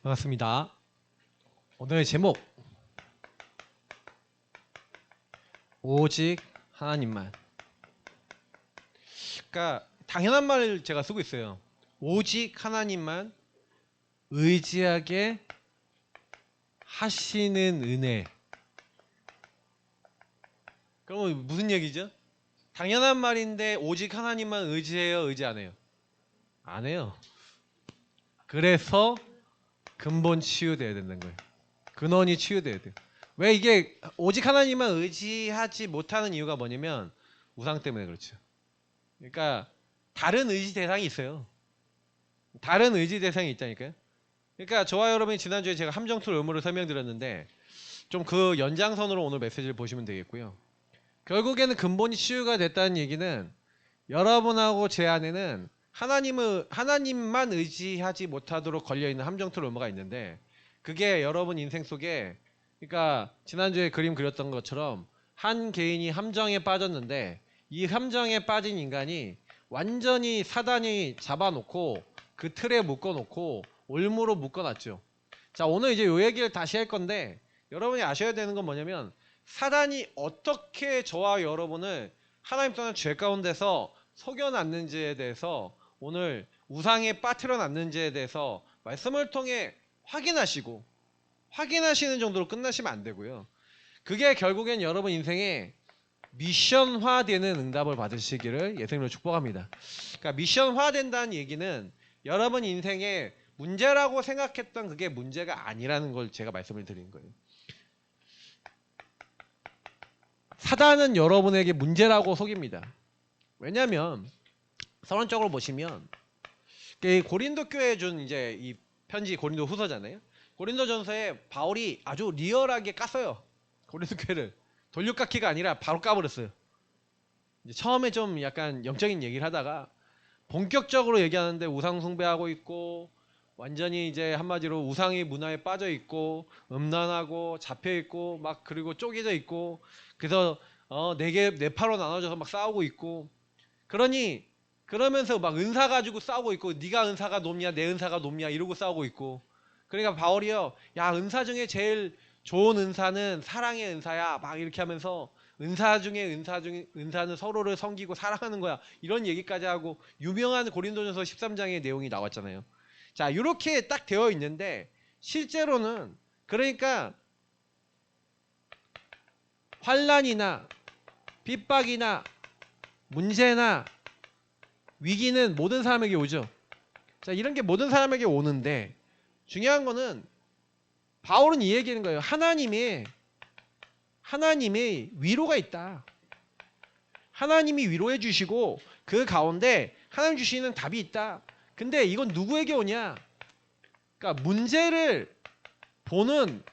반갑습니다. 오늘의 제목 오직 하나님만. 그러니까 당연한 말을 제가 쓰고 있어요. 오직 하나님만 의지하게 하시는 은혜. 그러면 무슨 얘기죠? 당연한 말인데 오직 하나님만 의지해요, 의지 안 해요? 안 해요. 그래서 근본 치유돼야 된다는 거예요. 근원이 치유돼야 돼요. 왜 이게 오직 하나님만 의지하지 못하는 이유가 뭐냐면 우상 때문에 그렇죠. 그러니까 다른 의지 대상이 있어요. 다른 의지 대상이 있다니까요. 그러니까 저와 여러분이 지난주에 제가 함정툴 의무를 설명드렸는데 좀 그 연장선으로 오늘 메시지를 보시면 되겠고요. 결국에는 근본이 치유가 됐다는 얘기는 여러분하고 제 안에는 하나님만 의지하지 못하도록 걸려있는 함정툴 의무가 있는데, 그게 여러분 인생 속에, 그러니까 지난주에 그림 그렸던 것처럼 한 개인이 함정에 빠졌는데 이 함정에 빠진 인간이 완전히 사단이 잡아놓고 그 틀에 묶어놓고 올무로 묶어놨죠. 자, 오늘 이제 요 얘기를 다시 할 건데, 여러분이 아셔야 되는 건 뭐냐면 사단이 어떻게 저와 여러분을 하나님 떠난 죄 가운데서 속여놨는지에 대해서, 오늘 우상에 빠뜨려 놨는지에 대해서 말씀을 통해 확인하시는 정도로 끝나시면 안 되고요. 그게 결국엔 여러분 인생에 미션화되는 응답을 받으시기를 예수님으로 축복합니다. 그러니까 미션화된다는 얘기는 여러분 인생에 문제라고 생각했던 그게 문제가 아니라는 걸 제가 말씀을 드린 거예요. 사단은 여러분에게 문제라고 속입니다. 왜냐하면 서론적으로 보시면 고린도 교회에 준 이제 이 편지 고린도 후서잖아요. 고린도전서에 바울이 아주 리얼하게 깠어요. 고린도 교회를 돌려깎기가 아니라 바로 까버렸어요. 이제 처음에 좀 약간 영적인 얘기를 하다가 본격적으로 얘기하는데 우상 숭배하고 있고, 완전히 이제 한마디로 우상의 문화에 빠져 있고, 음란하고 잡혀 있고, 막 그리고 쪼개져 있고, 그래서 네 파로 나눠져서 막 싸우고 있고, 그러면서 막 은사 가지고 싸우고 있고, 네가 은사가 높냐 내 은사가 높냐 이러고 싸우고 있고. 그러니까 바울이요, 야, 은사 중에 제일 좋은 은사는 사랑의 은사야, 막 이렇게 하면서 은사는 서로를 섬기고 사랑하는 거야, 이런 얘기까지 하고, 유명한 고린도전서 13장의 내용이 나왔잖아요. 자, 이렇게 딱 되어 있는데 실제로는, 그러니까 환난이나 핍박이나 문제나 위기는 모든 사람에게 오죠. 자, 이런 게 모든 사람에게 오는데, 중요한 거는 바울은 이 얘기하는 거예요. 하나님의 위로가 있다. 하나님이 위로해 주시고 그 가운데 하나님 주시는 답이 있다. 근데 이건 누구에게 오냐? 그러니까 문제를 보는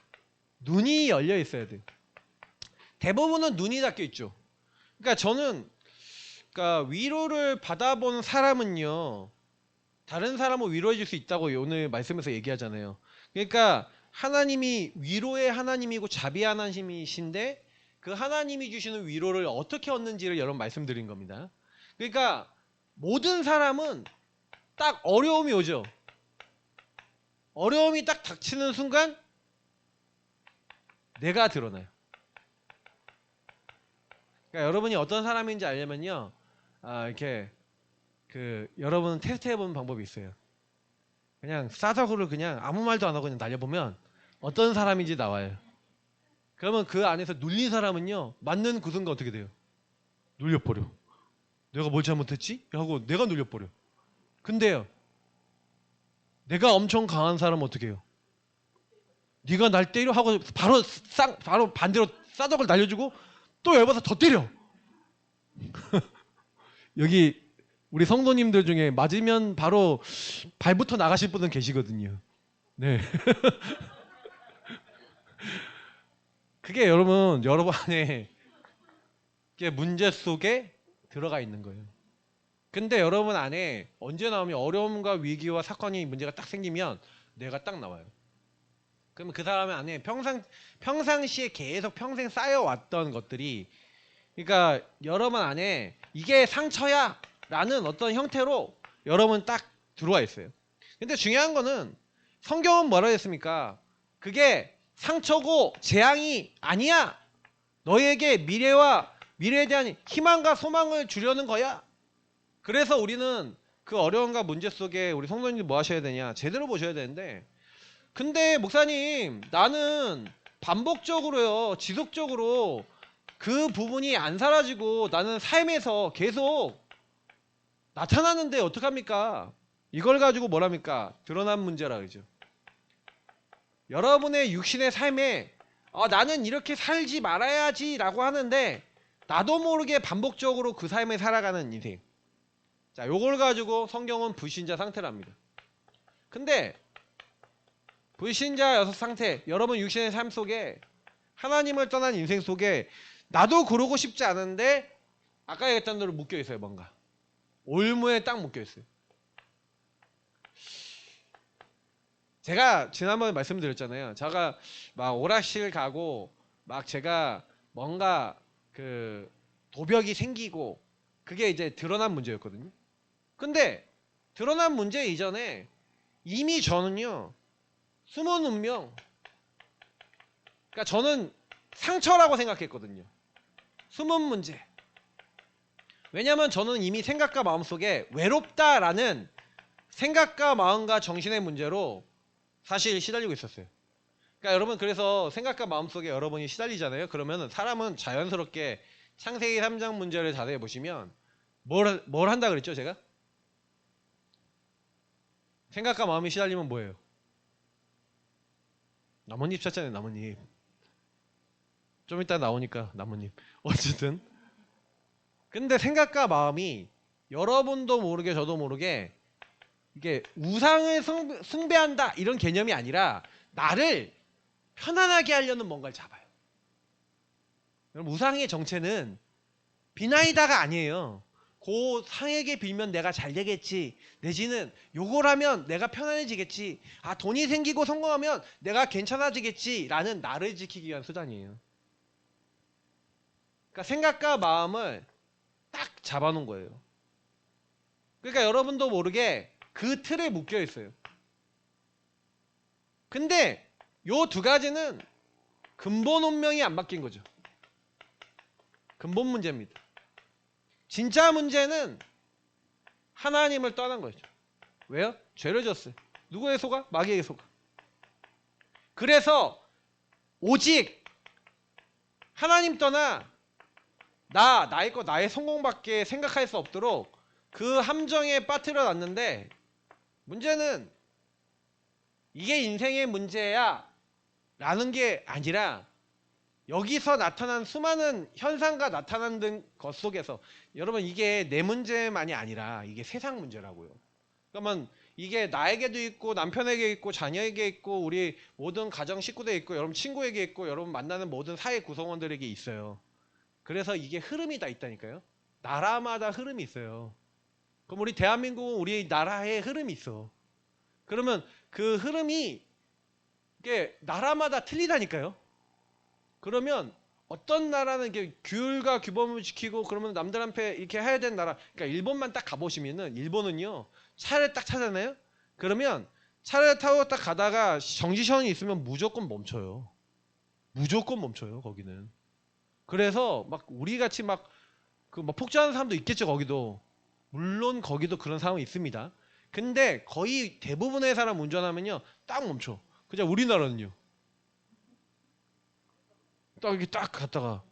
눈이 열려 있어야 돼. 대부분은 눈이 닫혀 있죠. 그러니까 위로를 받아본 사람은요, 다른 사람을 위로해 줄 수 있다고 오늘 말씀에서 얘기하잖아요. 그러니까 하나님이 위로의 하나님이고 자비 하나님이신데, 그 하나님이 주시는 위로를 어떻게 얻는지를 여러분 말씀드린 겁니다. 그러니까 모든 사람은 딱 어려움이 오죠. 어려움이 딱 닥치는 순간 내가 드러나요. 그러니까 여러분이 어떤 사람인지 알려면요, 이렇게 여러분 테스트 해보는 방법이 있어요. 그냥 싸다구를 그냥 아무 말도 안 하고 그냥 날려보면 어떤 사람인지 나와요. 그러면 그 안에서 눌린 사람은요, 맞는 그 순간 어떻게 돼요? 눌려버려. 내가 뭘 잘못했지? 하고 내가 눌려버려. 근데요, 내가 엄청 강한 사람은 어떻게 해요? 네가 날 때려 하고 바로 반대로 싸덕을 날려주고 또 열받아서 더 때려. 여기 우리 성도님들 중에 맞으면 바로 발부터 나가실 분은 계시거든요. 네. 그게 여러분 안에 문제 속에 들어가 있는 거예요. 근데 여러분 안에 언제 나오면, 어려움과 위기와 사건이 문제가 딱 생기면 내가 딱 나와요. 그러면 그 사람 안에 평상시에 계속 평생 쌓여왔던 것들이, 그러니까 여러분 안에 이게 상처야 라는 어떤 형태로 여러분 딱 들어와 있어요. 근데 중요한 거는 성경은 뭐라 했습니까? 그게 상처고 재앙이 아니야. 너에게 미래에 대한 희망과 소망을 주려는 거야. 그래서 우리는 그 어려움과 문제 속에 우리 성도님들 뭐 하셔야 되냐? 제대로 보셔야 되는데, 근데 목사님, 나는 반복적으로요, 지속적으로 그 부분이 안 사라지고 나는 삶에서 계속 나타나는데 어떡합니까? 이걸 가지고 뭐랍니까? 드러난 문제라 그러죠. 여러분의 육신의 삶에 나는 이렇게 살지 말아야지 라고 하는데 나도 모르게 반복적으로 그 삶을 살아가는 인생. 자, 요걸 가지고 성경은 불신자 상태랍니다. 근데 불신자 여섯 상태, 여러분 육신의 삶 속에 하나님을 떠난 인생 속에 나도 그러고 싶지 않은데 아까 얘기했던 대로 묶여있어요. 뭔가 올무에 딱 묶여있어요. 제가 지난번에 말씀드렸잖아요. 제가 막 오락실 가고 막 제가 뭔가 그 도벽이 생기고 그게 이제 드러난 문제였거든요. 근데 드러난 문제 이전에 이미 저는요, 숨은 운명, 그러니까 저는 상처라고 생각했거든요. 숨은 문제. 왜냐면 저는 이미 생각과 마음속에 외롭다라는 생각과 마음과 정신의 문제로 사실 시달리고 있었어요. 그러니까 여러분, 그래서 생각과 마음속에 여러분이 시달리잖아요. 그러면 사람은 자연스럽게 창세기 3장 문제를 자세히 보시면 뭘 한다 그랬죠, 제가? 생각과 마음이 시달리면 뭐예요? 나뭇잎 찾잖아요, 나뭇잎. 좀 이따 나오니까 나뭇잎. 어쨌든 근데 생각과 마음이 여러분도 모르게 저도 모르게 이게 우상을 숭배한다 이런 개념이 아니라 나를 편안하게 하려는 뭔가를 잡아요. 여러분, 우상의 정체는 비나이다가 아니에요. 그 상에게 빌면 내가 잘 되겠지, 내지는 요걸 하면 내가 편안해지겠지, 돈이 생기고 성공하면 내가 괜찮아지겠지 라는 나를 지키기 위한 수단이에요. 그러니까 생각과 마음을 딱 잡아놓은 거예요. 그러니까 여러분도 모르게 그 틀에 묶여 있어요. 근데 요 두 가지는 근본 운명이 안 바뀐 거죠. 근본 문제입니다. 진짜 문제는 하나님을 떠난 거죠. 왜요? 죄를 졌어요. 누구의 속아? 마귀의 속아. 그래서 오직 하나님 떠나 나의 것, 나의 성공밖에 생각할 수 없도록 그 함정에 빠뜨려 놨는데, 문제는 이게 인생의 문제야 라는 게 아니라 여기서 나타난 수많은 현상과 나타난 것 속에서, 여러분 이게 내 문제만이 아니라 이게 세상 문제라고요. 그러면 이게 나에게도 있고 남편에게 있고 자녀에게 있고 우리 모든 가정 식구들에 있고 여러분 친구에게 있고 여러분 만나는 모든 사회 구성원들에게 있어요. 그래서 이게 흐름이 다 있다니까요. 나라마다 흐름이 있어요. 그럼 우리 대한민국은 우리 나라에 흐름이 있어. 그러면 그 흐름이 이게 나라마다 틀리다니까요. 그러면 어떤 나라는 이게 규율과 규범을 지키고 그러면 남들한테 이렇게 해야 되는 나라, 그러니까 일본만 딱 가보시면은, 일본은요 차를 딱 타잖아요. 그러면 차를 타고 딱 가다가 정지선이 있으면 무조건 멈춰요. 무조건 멈춰요 거기는. 그래서 막 우리 같이 막 폭주하는 사람도 있겠죠 거기도. 물론 거기도 그런 상황이 있습니다. 근데 거의 대부분의 사람 운전하면요 딱 멈춰. 그냥 우리나라는요 딱 이렇게 딱 갔다가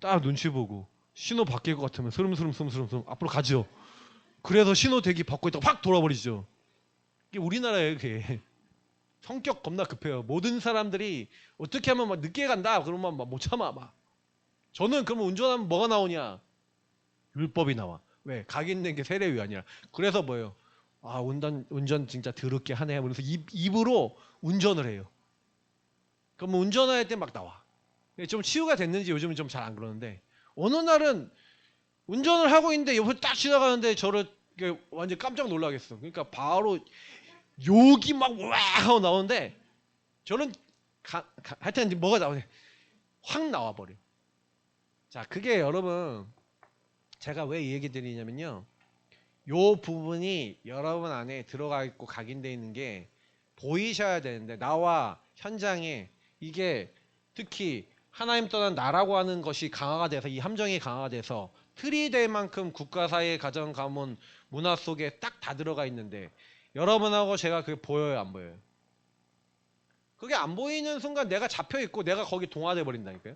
딱 눈치 보고 신호 바뀔 것 같으면 스름스름 앞으로 가죠. 그래서 신호 대기 받고 있다가 확 돌아버리죠. 이게 우리나라예요. 그게 성격 겁나 급해요. 모든 사람들이 어떻게 하면 막 늦게 간다 그러면 막 못 참아 막. 저는 그러면 운전하면 뭐가 나오냐? 율법이 나와. 왜? 각 있는 게 세례 위반이라. 그래서 뭐예요? 운전 진짜 더럽게 하네. 그래서 입으로 운전을 해요. 그럼 운전할 때 막 나와. 좀 치유가 됐는지 요즘은 좀 잘 안 그러는데, 어느 날은 운전을 하고 있는데 옆에 딱 지나가는데 저를 완전 깜짝 놀라겠어. 그러니까 바로 욕이 막 와 하고 나오는데, 저는 하여튼 뭐가 나오네. 확 나와버려. 자, 그게 여러분 제가 왜 이 얘기 드리냐면요, 요 부분이 여러분 안에 들어가 있고 각인되어 있는 게 보이셔야 되는데 나와 현장에 이게 특히 하나님 떠난 나라고 하는 것이 강화가 돼서 이 함정이 강화가 돼서 틀이 될 만큼 국가 사회 가정 가문 문화 속에 딱 다 들어가 있는데 여러분하고 제가 그게 보여요 안 보여요? 그게 안 보이는 순간 내가 잡혀 있고 내가 거기 동화돼 버린다니까요.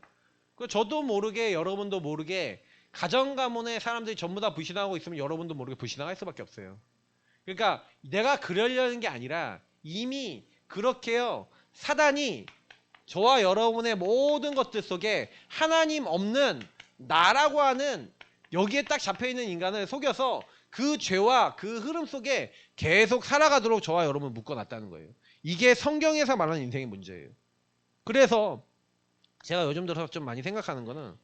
그 저도 모르게 여러분도 모르게 가정 가문에 사람들이 전부 다 불신하고 있으면 여러분도 모르게 불신할 수밖에 없어요. 그러니까 내가 그러려는 게 아니라 이미 그렇게요. 사단이 저와 여러분의 모든 것들 속에 하나님 없는 나라고 하는 여기에 딱 잡혀있는 인간을 속여서 그 죄와 그 흐름 속에 계속 살아가도록 저와 여러분을 묶어놨다는 거예요. 이게 성경에서 말하는 인생의 문제예요. 그래서 제가 요즘 들어서 좀 많이 생각하는 거는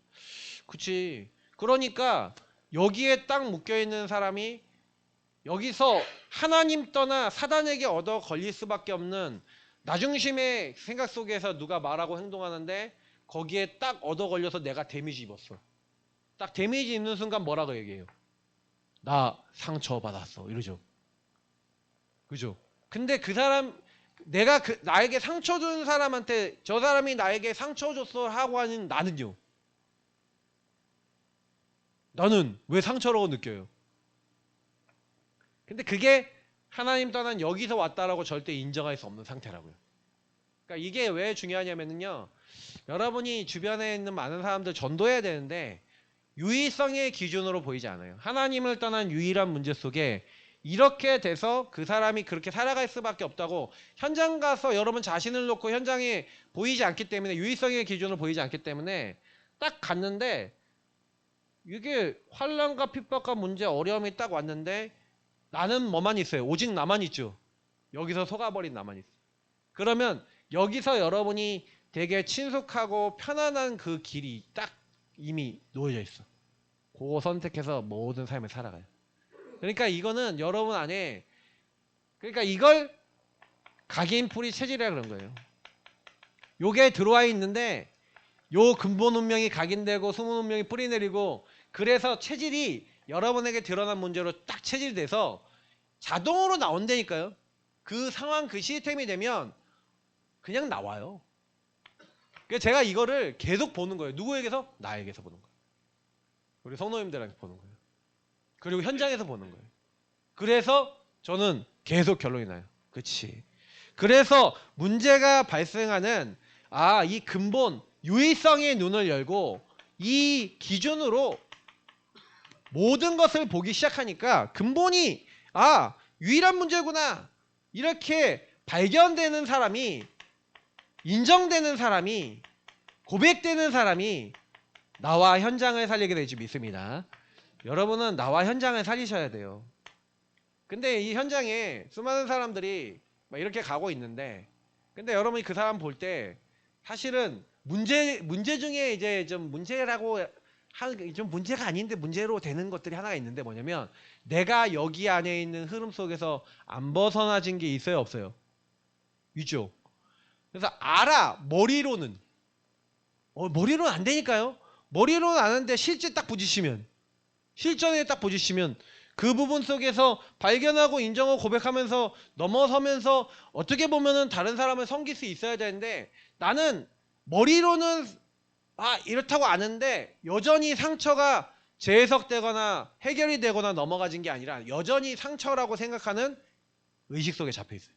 그치 그러니까 여기에 딱 묶여있는 사람이 여기서 하나님 떠나 사단에게 얻어 걸릴 수밖에 없는 나중심의 생각 속에서 누가 말하고 행동하는데 거기에 딱 얻어 걸려서 내가 데미지 입었어. 딱 데미지 입는 순간 뭐라고 얘기해요? 나 상처받았어 이러죠. 그죠? 근데 그 사람 내가 나에게 상처 준 사람한테 저 사람이 나에게 상처 줬어 하고 하는 나는요. 나는 왜 상처라고 느껴요? 근데 그게 하나님 떠난 여기서 왔다라고 절대 인정할 수 없는 상태라고요. 그러니까 이게 왜 중요하냐면요. 여러분이 주변에 있는 많은 사람들 전도해야 되는데 유일성의 기준으로 보이지 않아요. 하나님을 떠난 유일한 문제 속에 이렇게 돼서 그 사람이 그렇게 살아갈 수밖에 없다고 현장 가서 여러분 자신을 놓고 현장에 보이지 않기 때문에 유일성의 기준으로 보이지 않기 때문에 딱 갔는데 이게 환난과 핍박과 문제 어려움이 딱 왔는데 나는 뭐만 있어요? 오직 나만 있죠. 여기서 속아버린 나만 있어. 그러면 여기서 여러분이 되게 친숙하고 편안한 그 길이 딱 이미 놓여져 있어. 그거 선택해서 모든 삶을 살아가요. 그러니까 이거는 여러분 안에 그러니까 이걸 각인풀이 체질이라 그런 거예요. 요게 들어와 있는데 요 근본 운명이 각인되고 숨은 운명이 뿌리내리고 그래서 체질이 여러분에게 드러난 문제로 딱 체질돼서 자동으로 나온다니까요. 그 상황 그 시스템이 되면 그냥 나와요. 그래서 제가 이거를 계속 보는 거예요. 누구에게서? 나에게서 보는 거예요. 우리 성도님들한테 보는 거예요. 그리고 현장에서 보는 거예요. 그래서 저는 계속 결론이 나요. 그치. 그래서 문제가 발생하는 이 근본 유의성의 눈을 열고 이 기준으로 모든 것을 보기 시작하니까 근본이 유일한 문제구나 이렇게 발견되는 사람이 인정되는 사람이 고백되는 사람이 나와 현장을 살리게 될지 믿습니다. 여러분은 나와 현장을 살리셔야 돼요. 근데 이 현장에 수많은 사람들이 막 이렇게 가고 있는데 근데 여러분이 그 사람 볼 때 사실은 문제 중에 이제 좀 문제라고 좀 문제가 아닌데 문제로 되는 것들이 하나가 있는데 뭐냐면 내가 여기 안에 있는 흐름 속에서 안 벗어나진 게 있어요 없어요? 있죠. 그래서 머리로는 머리로는 안 되니까요. 머리로는 아는데 실제 딱 부딪히면 실전에 딱 부딪히면 그 부분 속에서 발견하고 인정하고 고백하면서 넘어서면서 어떻게 보면은 다른 사람을 섬길 수 있어야 되는데 나는 머리로는 이렇다고 아는데 여전히 상처가 재해석되거나 해결이 되거나 넘어가진 게 아니라 여전히 상처라고 생각하는 의식 속에 잡혀 있어요.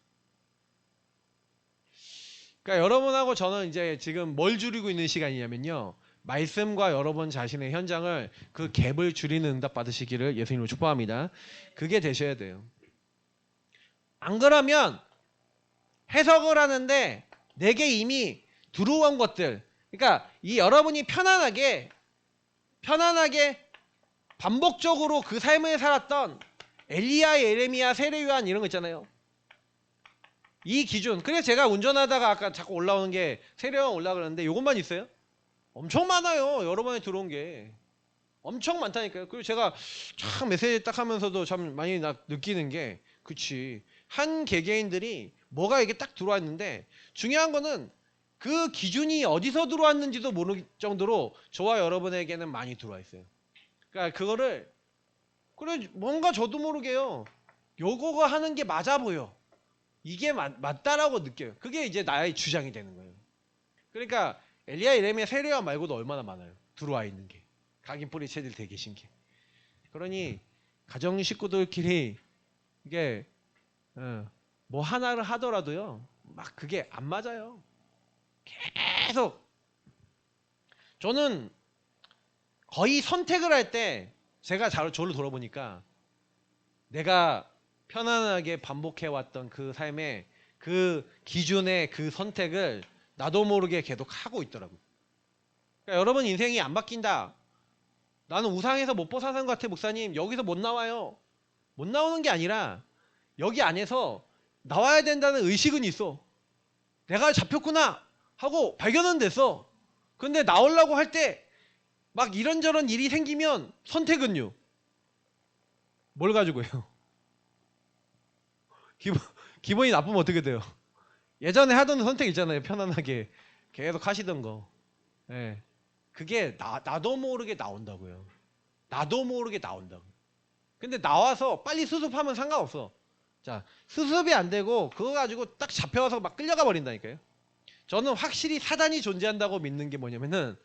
그러니까 여러분하고 저는 이제 지금 뭘 줄이고 있는 시간이냐면요. 말씀과 여러분 자신의 현장을 그 갭을 줄이는 응답 받으시기를 예수님으로 축복합니다. 그게 되셔야 돼요. 안 그러면 해석을 하는데 내게 이미 들어온 것들 그러니까 이 여러분이 편안하게 반복적으로 그 삶을 살았던 엘리야, 예레미야, 세례요한 이런 거 있잖아요. 이 기준. 그래서 제가 운전하다가 아까 자꾸 올라오는 게 세례요한 올라가는데 이것만 있어요? 엄청 많아요. 여러 번에 들어온 게. 엄청 많다니까요. 그리고 제가 참 메시지 딱 하면서도 참 많이 느끼는 게 그치. 한 개개인들이 뭐가 이게 딱 들어왔는데 중요한 거는 그 기준이 어디서 들어왔는지도 모를 정도로 저와 여러분에게는 많이 들어와 있어요. 그러니까 그거를 그래 뭔가 저도 모르게요. 요거가 하는 게 맞아 보여. 이게 맞다라고 느껴요. 그게 이제 나의 주장이 되는 거예요. 그러니까 엘리야 예레미야 세례야 말고도 얼마나 많아요. 들어와 있는 게. 각인 뿌리 체질 되 계신 게. 그러니 가정 식구들끼리 이게 뭐 하나를 하더라도요. 막 그게 안 맞아요. 계속 저는 거의 선택을 할 때 제가 저를 돌아보니까 내가 편안하게 반복해왔던 그 삶의 그 기준의 그 선택을 나도 모르게 계속 하고 있더라고요. 그러니까 여러분 인생이 안 바뀐다. 나는 우상에서 못 벗어난 것 같아 목사님. 여기서 못 나와요. 못 나오는 게 아니라 여기 안에서 나와야 된다는 의식은 있어. 내가 잡혔구나 하고 발견은 됐어. 근데 나오려고 할 때 막 이런저런 일이 생기면 선택은요. 뭘 가지고 해요? 기분이 나쁘면 어떻게 돼요? 예전에 하던 선택 있잖아요. 편안하게 계속 하시던 거. 예. 그게 나도 모르게 나온다고요. 나도 모르게 나온다고. 근데 나와서 빨리 수습하면 상관없어. 자, 수습이 안 되고 그거 가지고 딱 잡혀와서 막 끌려가 버린다니까요. 저는 확실히 사단이 존재한다고 믿는 게 뭐냐면은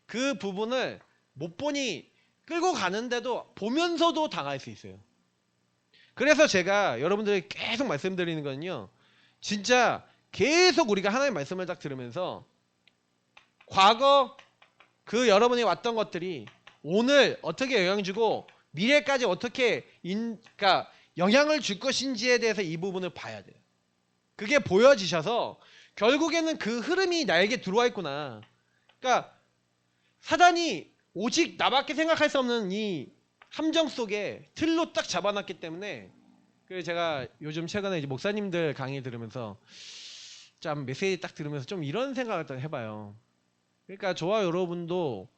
그 부분을 못 보니 끌고 가는데도 보면서도 당할 수 있어요. 그래서 제가 여러분들에게 계속 말씀드리는 거는요. 진짜 계속 우리가 하나님의 말씀을 딱 들으면서 과거 그 여러분이 왔던 것들이 오늘 어떻게 영향 주고 미래까지 어떻게 그러니까 영향을 줄 것인지에 대해서 이 부분을 봐야 돼요. 그게 보여지셔서 결국에는 그 흐름이 나에게 들어와 있구나. 그러니까 사단이 오직 나밖에 생각할 수 없는 이 함정 속에 틀로 딱 잡아놨기 때문에 그래서 제가 요즘 최근에 이제 목사님들 강의 들으면서 참 메시지 딱 들으면서 좀 이런 생각을 또 해봐요. 그러니까 저와 여러분도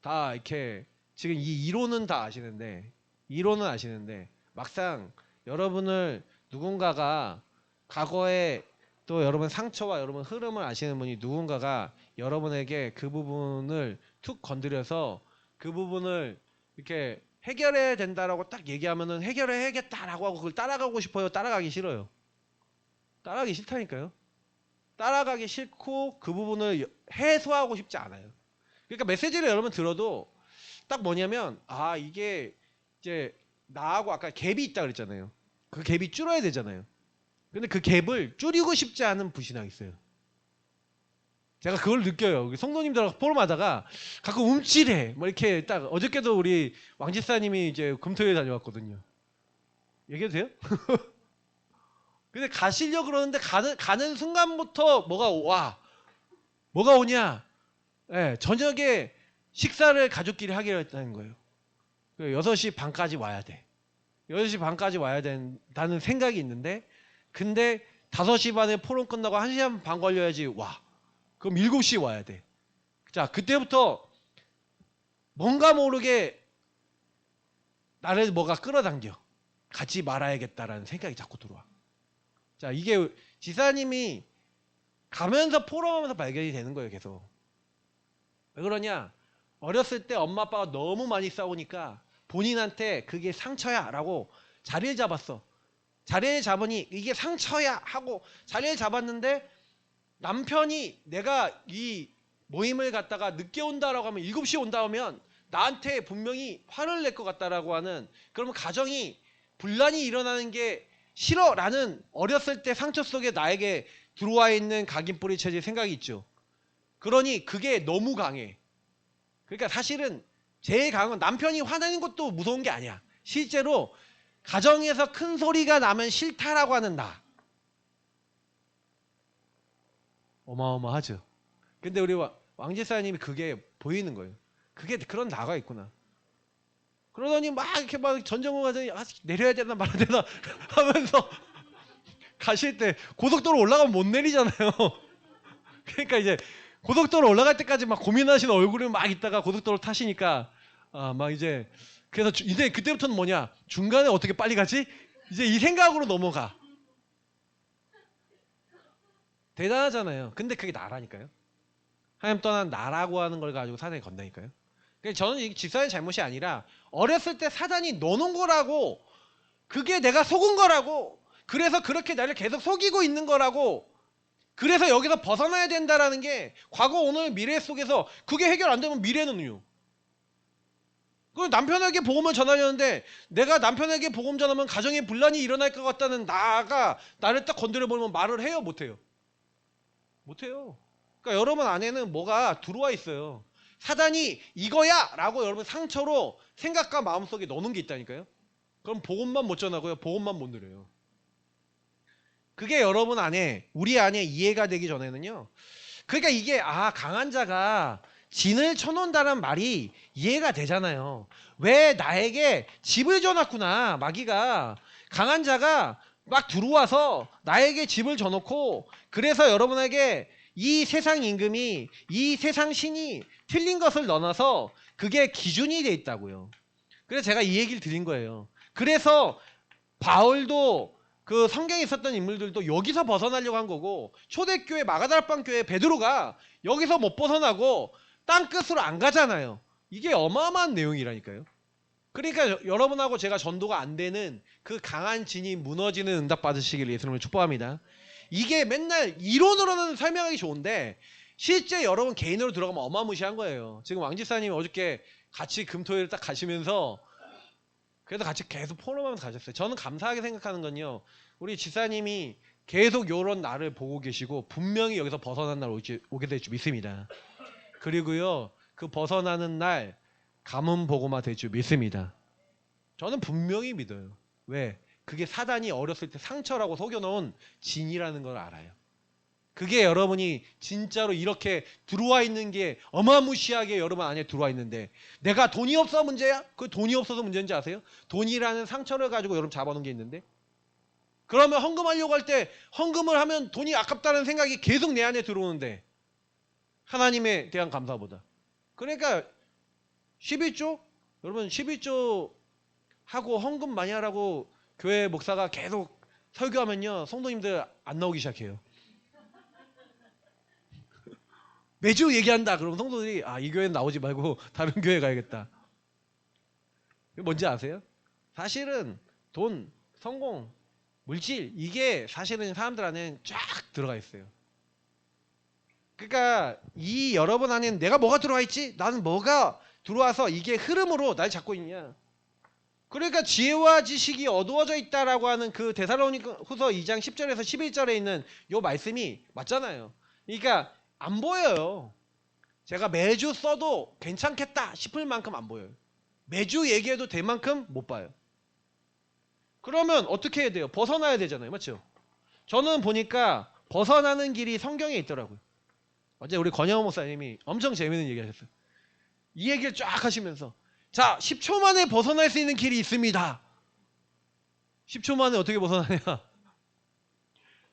다 이렇게 지금 이 이론은 다 아시는데 막상 여러분을 누군가가 과거에 또 여러분 상처와 여러분 흐름을 아시는 분이 누군가가 여러분에게 그 부분을 툭 건드려서 그 부분을 이렇게 해결해야 된다라고 딱 얘기하면은 해결해야겠다라고 하고 그걸 따라가고 싶어요? 따라가기 싫어요? 따라가기 싫다니까요. 따라가기 싫고 그 부분을 해소하고 싶지 않아요. 그러니까 메시지를 여러분 들어도 딱 뭐냐면 이게 이제 나하고 아까 갭이 있다 그랬잖아요. 그 갭이 줄어야 되잖아요. 근데 그 갭을 줄이고 싶지 않은 불신앙이 있어요. 제가 그걸 느껴요. 성도님들하고 포럼하다가 가끔 움찔해. 뭐 이렇게 딱 어저께도 우리 왕지사님이 이제 금토일 다녀왔거든요. 얘기해도 돼요? 근데 가시려 그러는데 가는 순간부터 뭐가 오냐? 예, 저녁에 식사를 가족끼리 하기로 했다는 거예요. 6시 반까지 와야 돼. 6시 반까지 와야 된다는 생각이 있는데 근데 5시 반에 포럼 끝나고 1시간 반 걸려야지 와. 그럼 7시에 와야 돼. 자, 그때부터 뭔가 모르게 나를 뭐가 끌어당겨. 가지 말아야겠다라는 생각이 자꾸 들어와. 자, 이게 지사님이 가면서 포럼하면서 발견이 되는 거예요, 계속. 왜 그러냐? 어렸을 때 엄마 아빠가 너무 많이 싸우니까 본인한테 그게 상처야 라고 자리를 잡았어. 자리를 잡으니 이게 상처야 하고 자리를 잡았는데 남편이 내가 이 모임을 갔다가 늦게 온다라고 하면 7시에 온다 하면 나한테 분명히 화를 낼 것 같다라고 하는 그러면 가정이 분란이 일어나는 게 싫어라는 어렸을 때 상처 속에 나에게 들어와 있는 각인뿌리 체질 생각이 있죠. 그러니 그게 너무 강해. 그러니까 사실은 제일 강한 건 남편이 화내는 것도 무서운 게 아니야. 실제로 가정에서 큰 소리가 나면 싫다라고 하는 나. 어마어마하죠. 근데 우리 왕지사님이 그게 보이는 거예요. 그게 그런 나가 있구나. 그러더니 막 이렇게 막 전정호 가더니 내려야 되나 말아야 되나 하면서 가실 때 고속도로 올라가면 못 내리잖아요. 그러니까 이제 고속도로 올라갈 때까지 막 고민하시는 얼굴이 막 있다가 고속도로 타시니까 막 이제 그래서 이제 그때부터는 뭐냐 중간에 어떻게 빨리 가지? 이제 이 생각으로 넘어가. 대단하잖아요. 근데 그게 나라니까요. 하나님 떠난 나라고 하는 걸 가지고 사단이 건다니까요. 그러니까 저는 이게 집사의 잘못이 아니라 어렸을 때 사단이 넣어놓은 거라고 그게 내가 속은 거라고 그래서 그렇게 나를 계속 속이고 있는 거라고. 그래서 여기서 벗어나야 된다라는 게 과거, 오늘, 미래 속에서 그게 해결 안 되면 미래는요. 그 남편에게 복음을 전하려는데 내가 남편에게 복음 전하면 가정에 분란이 일어날 것 같다는 나가 나를 딱 건드려버리면 말을 해요? 못해요? 못해요. 그러니까 여러분 안에는 뭐가 들어와 있어요. 사단이 이거야 라고 여러분 상처로 생각과 마음속에 넣는 게 있다니까요. 그럼 복음만 못 전하고요. 복음만 못 누려요. 그게 여러분 안에, 우리 안에 이해가 되기 전에는요. 그러니까 이게 강한 자가 진을 쳐놓는다는 말이 이해가 되잖아요. 왜 나에게 집을 줘놨구나. 마귀가, 강한 자가 막 들어와서 나에게 집을 줘놓고, 그래서 여러분에게 이 세상 임금이, 이 세상 신이 틀린 것을 넣어서 그게 기준이 돼 있다고요. 그래서 제가 이 얘기를 드린 거예요. 그래서 바울도 그 성경에 있었던 인물들도 여기서 벗어나려고 한 거고, 초대교회 마가다락방 교회 베드로가 여기서 못 벗어나고 땅끝으로 안 가잖아요. 이게 어마어마한 내용이라니까요. 그러니까 여러분하고 제가 전도가 안 되는 그 강한 진이 무너지는 응답 받으시길 예수님을 축복합니다. 이게 맨날 이론으로는 설명하기 좋은데 실제 여러분 개인으로 들어가면 어마무시한 거예요. 지금 왕집사님이 어저께 같이 금토일 딱 가시면서 그래서 같이 계속 포럼하면서 가셨어요. 저는 감사하게 생각하는 건요, 우리 집사님이 계속 이런 날을 보고 계시고 분명히 여기서 벗어난 날 오게 될 줄 믿습니다. 그리고요, 그 벗어나는 날 가문 복음화 될 줄 믿습니다. 저는 분명히 믿어요. 왜? 그게 사단이 어렸을 때 상처라고 속여놓은 진이라는 걸 알아요. 그게 여러분이 진짜로 이렇게 들어와 있는 게 어마무시하게 여러분 안에 들어와 있는데, 내가 돈이 없어 문제야? 그 돈이 없어서 문제인지 아세요? 돈이라는 상처를 가지고 여러분 잡아놓은 게 있는데, 그러면 헌금하려고 할 때 헌금을 하면 돈이 아깝다는 생각이 계속 내 안에 들어오는데 하나님에 대한 감사보다. 그러니까 11조? 여러분 11조 하고 헌금 많이 하라고 교회 목사가 계속 설교하면요, 성도님들 안 나오기 시작해요. 매주 얘기한다. 그러면 성도들이 이 교회는 나오지 말고 다른 교회 가야겠다. 뭔지 아세요? 사실은 돈, 성공, 물질, 이게 사실은 사람들 안에는 쫙 들어가 있어요. 그러니까 이 여러분 안에는 내가 뭐가 들어와 있지? 나는 뭐가 들어와서 이게 흐름으로 날 잡고 있냐? 그러니까 지혜와 지식이 어두워져 있다라고 하는 그 데살로니가후서 2장 10절에서 11절에 있는 요 말씀이 맞잖아요. 그러니까 안 보여요. 제가 매주 써도 괜찮겠다 싶을 만큼 안 보여요. 매주 얘기해도 될 만큼 못 봐요. 그러면 어떻게 해야 돼요? 벗어나야 되잖아요. 맞죠? 저는 보니까 벗어나는 길이 성경에 있더라고요. 어제 우리 권영호 목사님이 엄청 재밌는 얘기 하셨어요. 이 얘기를 쫙 하시면서, 자, 10초 만에 벗어날 수 있는 길이 있습니다. 10초 만에 어떻게 벗어나냐?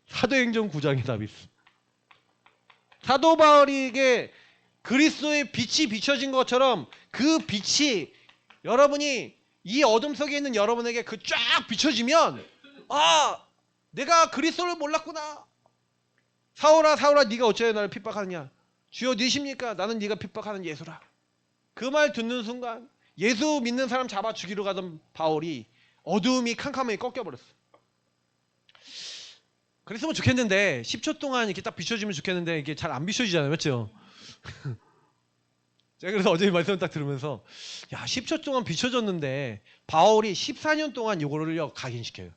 사도행전 9장에 답이 있어. 사도 바울에게 그리스도의 빛이 비춰진 것처럼 그 빛이 여러분이 이 어둠 속에 있는 여러분에게 그 쫙 비춰지면, 내가 그리스도를 몰랐구나. 사울아 사울아 네가 어찌하여 나를 핍박하느냐? 주여 네십니까? 나는 네가 핍박하는 예수라. 그 말 듣는 순간 예수 믿는 사람 잡아 죽이러 가던 바울이 어두움이 캄캄하게 꺾여버렸어. 그랬으면 좋겠는데 10초 동안 이렇게 딱 비춰지면 좋겠는데 이게 잘 안 비춰지잖아요. 맞죠? 제가 그래서 어제 말씀 딱 들으면서 10초 동안 비춰졌는데 바울이 14년 동안 이거를요 각인시켜요.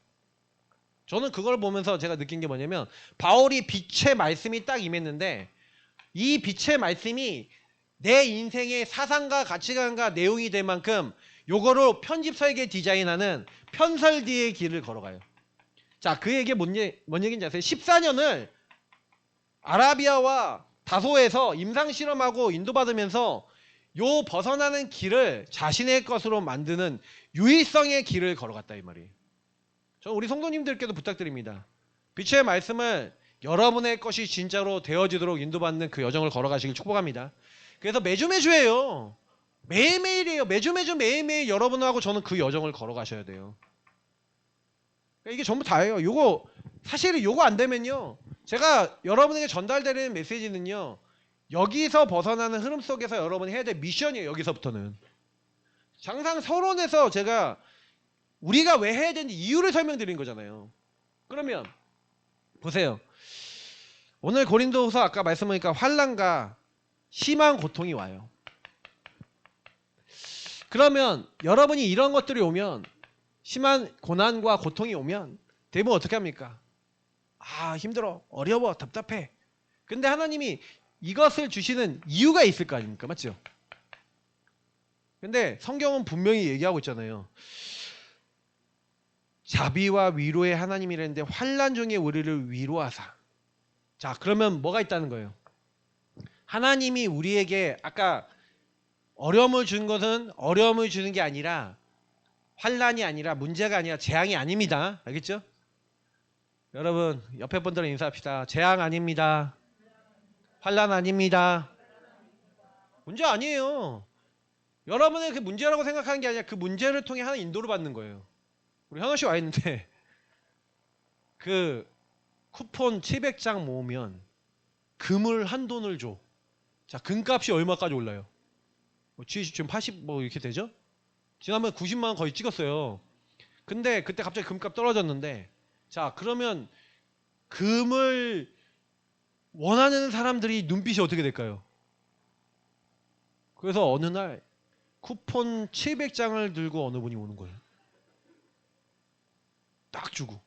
저는 그걸 보면서 제가 느낀 게 뭐냐면, 바울이 빛의 말씀이 딱 임했는데 이 빛의 말씀이 내 인생의 사상과 가치관과 내용이 될 만큼 요거로 편집 설계 디자인하는 편설디의 길을 걸어가요. 자, 그 얘기 뭔 얘기인지 아세요? 14년을 아라비아와 다소에서 임상 실험하고 인도받으면서 요 벗어나는 길을 자신의 것으로 만드는 유일성의 길을 걸어갔다 이 말이에요. 저는 우리 성도님들께도 부탁드립니다. 빛의 말씀을 여러분의 것이 진짜로 되어지도록 인도받는 그 여정을 걸어가시길 축복합니다. 그래서 매주매주예요. 매일매일이에요. 매주매일 여러분하고 저는 그 여정을 걸어가셔야 돼요. 이게 전부 다예요. 요거 사실은 요거 안 되면요, 제가 여러분에게 전달드리는 메시지는요, 여기서 벗어나는 흐름 속에서 여러분이 해야 될 미션이에요. 여기서부터는 항상 서론에서 제가 우리가 왜 해야 되는지 이유를 설명드린 거잖아요. 그러면 보세요. 오늘 고린도후서 아까 말씀하니까 환난과 심한 고통이 와요. 그러면 여러분이 이런 것들이 오면, 심한 고난과 고통이 오면 대부분 어떻게 합니까? 아, 힘들어, 어려워, 답답해. 근데 하나님이 이것을 주시는 이유가 있을 거 아닙니까? 맞죠? 근데 성경은 분명히 얘기하고 있잖아요. 자비와 위로의 하나님이라는데 환난 중에 우리를 위로하사. 자, 그러면 뭐가 있다는 거예요? 하나님이 우리에게 아까 어려움을 준 것은 어려움을 주는 게 아니라, 환난이 아니라, 문제가 아니라 재앙이 아닙니다. 알겠죠? 여러분 옆에 분들은 인사합시다. 재앙 아닙니다. 환난 아닙니다. 문제 아니에요. 여러분의 그 문제라고 생각하는 게 아니라 그 문제를 통해 하나님 인도를 받는 거예요. 우리 현호 씨 와 있는데 그 쿠폰 700장 모으면 금을 한 돈을 줘. 자, 금값이 얼마까지 올라요? 지금 80 뭐 이렇게 되죠? 지난번에 90만 원 거의 찍었어요. 근데 그때 갑자기 금값 떨어졌는데, 자, 그러면 금을 원하는 사람들이 눈빛이 어떻게 될까요? 그래서 어느 날 쿠폰 700장을 들고 어느 분이 오는 거예요. 딱 주고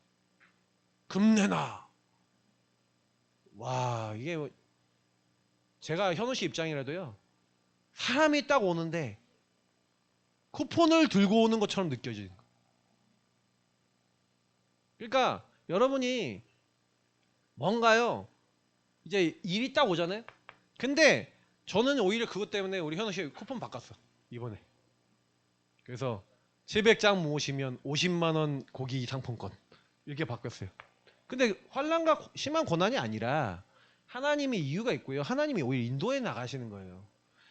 금 내놔. 와, 이게 제가 현우 씨 입장이라도요, 사람이 딱 오는데 쿠폰을 들고 오는 것처럼 느껴지는 거예요. 그러니까 여러분이 뭔가요, 이제 일이 딱 오잖아요. 근데 저는 오히려 그것 때문에 우리 현우 씨 쿠폰 바꿨어 이번에. 그래서 700장 모으시면 50만 원 고기 상품권 이렇게 바꿨어요. 근데 환난과 심한 고난이 아니라 하나님의 이유가 있고요. 하나님이 오히려 인도해 나가시는 거예요.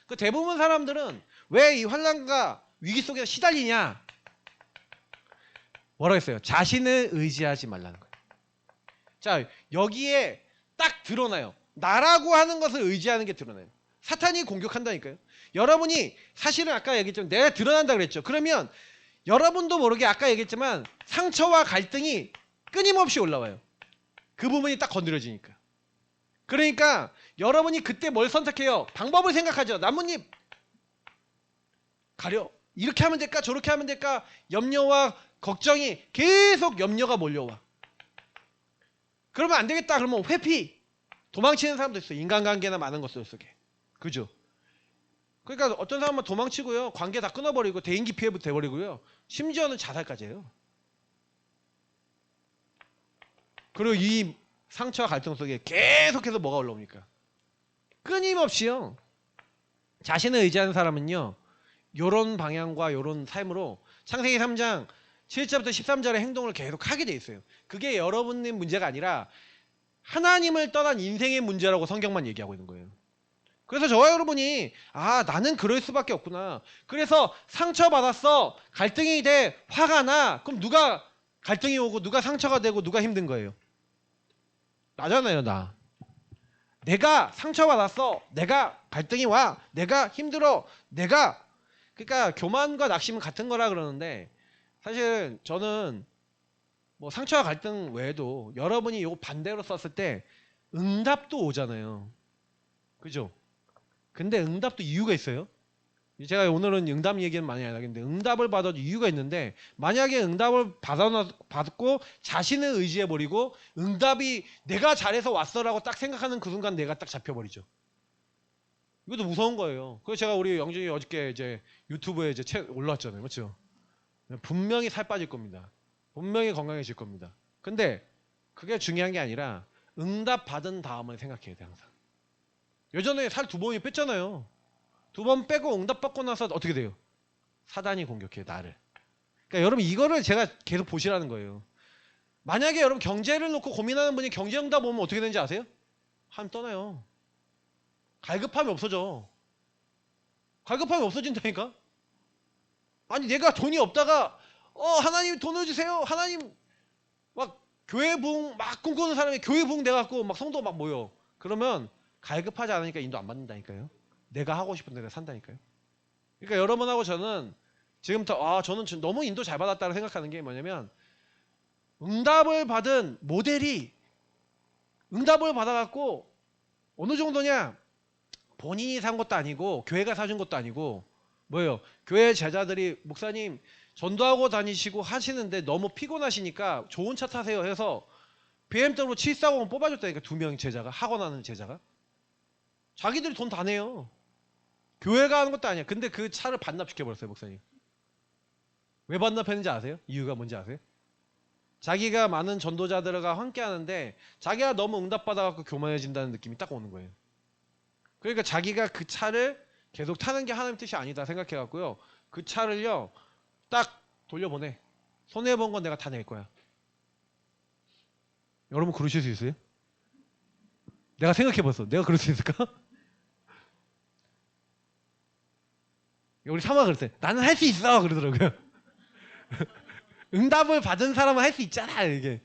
그 대부분 사람들은 왜 이 환난과 위기 속에 시달리냐? 뭐라고 했어요? 자신을 의지하지 말라는 거예요. 자, 여기에 딱 드러나요. 나라고 하는 것을 의지하는 게 드러나요. 사탄이 공격한다니까요. 여러분이 사실은 아까 얘기했지만 내가 드러난다 그랬죠. 그러면 여러분도 모르게 아까 얘기했지만 상처와 갈등이 끊임없이 올라와요. 그 부분이 딱 건드려지니까. 그러니까 여러분이 그때 뭘 선택해요? 방법을 생각하죠. 나뭇잎 가려. 이렇게 하면 될까? 저렇게 하면 될까? 염려와 걱정이 계속 염려가 몰려와. 그러면 안 되겠다. 그러면 회피. 도망치는 사람도 있어요. 인간관계나 많은 것들 속에. 그죠? 그러니까 어떤 사람은 도망치고요. 관계 다 끊어버리고 대인기 피해부터 돼버리고요. 심지어는 자살까지 해요. 그리고 이 상처와 갈등 속에 계속해서 뭐가 올라옵니까? 끊임없이요. 자신을 의지하는 사람은요, 요런 방향과 요런 삶으로 창세기 3장 7절부터 13절의 행동을 계속 하게 돼 있어요. 그게 여러분의 문제가 아니라 하나님을 떠난 인생의 문제라고 성경만 얘기하고 있는 거예요. 그래서 저와 여러분이 나는 그럴 수밖에 없구나. 그래서 상처받았어. 갈등이 돼. 화가 나. 그럼 누가 갈등이 오고 누가 상처가 되고 누가 힘든 거예요? 나잖아요, 나. 내가 상처받았어. 내가 갈등이 와. 내가 힘들어. 내가. 그러니까 교만과 낙심은 같은 거라 그러는데, 사실 저는 뭐 상처와 갈등 외에도 여러분이 이거 반대로 썼을 때 응답도 오잖아요. 그죠? 근데 응답도 이유가 있어요. 제가 오늘은 응답 얘기는 많이 안 하겠는데, 응답을 받아도 이유가 있는데, 만약에 응답을 받고 자신을 의지해버리고 응답이 내가 잘해서 왔어라고 딱 생각하는 그 순간 내가 딱 잡혀버리죠. 이것도 무서운 거예요. 그래서 제가 우리 영준이 어저께 이제 유튜브에 이제 올라왔잖아요. 맞죠? 분명히 살 빠질 겁니다. 분명히 건강해질 겁니다. 근데 그게 중요한 게 아니라 응답 받은 다음을 생각해야 돼, 항상. 예전에 살 2번이 뺐잖아요. 2번 빼고 응답 받고 나서 어떻게 돼요? 사단이 공격해요, 나를. 그러니까 여러분 이거를 제가 계속 보시라는 거예요. 만약에 여러분 경제를 놓고 고민하는 분이 경제 응답 오면 어떻게 되는지 아세요? 하나님 떠나요. 갈급함이 없어져. 갈급함이 없어진다니까? 아니 내가 돈이 없다가 하나님 돈을 주세요. 하나님 막 교회 부흥 막 꿈꾸는 사람이 교회 부흥 돼갖고 막 성도 막 모여. 그러면 갈급하지 않으니까 인도 안 받는다니까요. 내가 하고 싶은 대로 산다니까요. 그러니까 여러분하고 저는 지금부터 저는 너무 인도 잘 받았다고 생각하는 게 뭐냐면, 응답을 받은 모델이 응답을 받아갖고 어느 정도냐? 본인이 산 것도 아니고 교회가 사준 것도 아니고 뭐예요? 교회 제자들이 목사님 전도하고 다니시고 하시는데 너무 피곤하시니까 좋은 차 타세요 해서 BMW 740 뽑아줬다니까. 2명 제자가, 학원 하는 제자가. 자기들이 돈 다 내요. 교회가 하는 것도 아니야. 근데 그 차를 반납시켜버렸어요, 목사님. 왜 반납했는지 아세요? 이유가 뭔지 아세요? 자기가 많은 전도자들과 함께 하는데 자기가 너무 응답받아갖고 교만해진다는 느낌이 딱 오는 거예요. 그러니까 자기가 그 차를 계속 타는 게 하나님 뜻이 아니다 생각해갖고요. 그 차를요, 딱 돌려보내. 손해본 건 내가 다 낼 거야. 여러분 그러실 수 있어요? 내가 생각해봤어. 내가 그럴 수 있을까? 우리 사모가 그랬어요. 나는 할 수 있어 그러더라고요. 응답을 받은 사람은 할 수 있잖아 이게.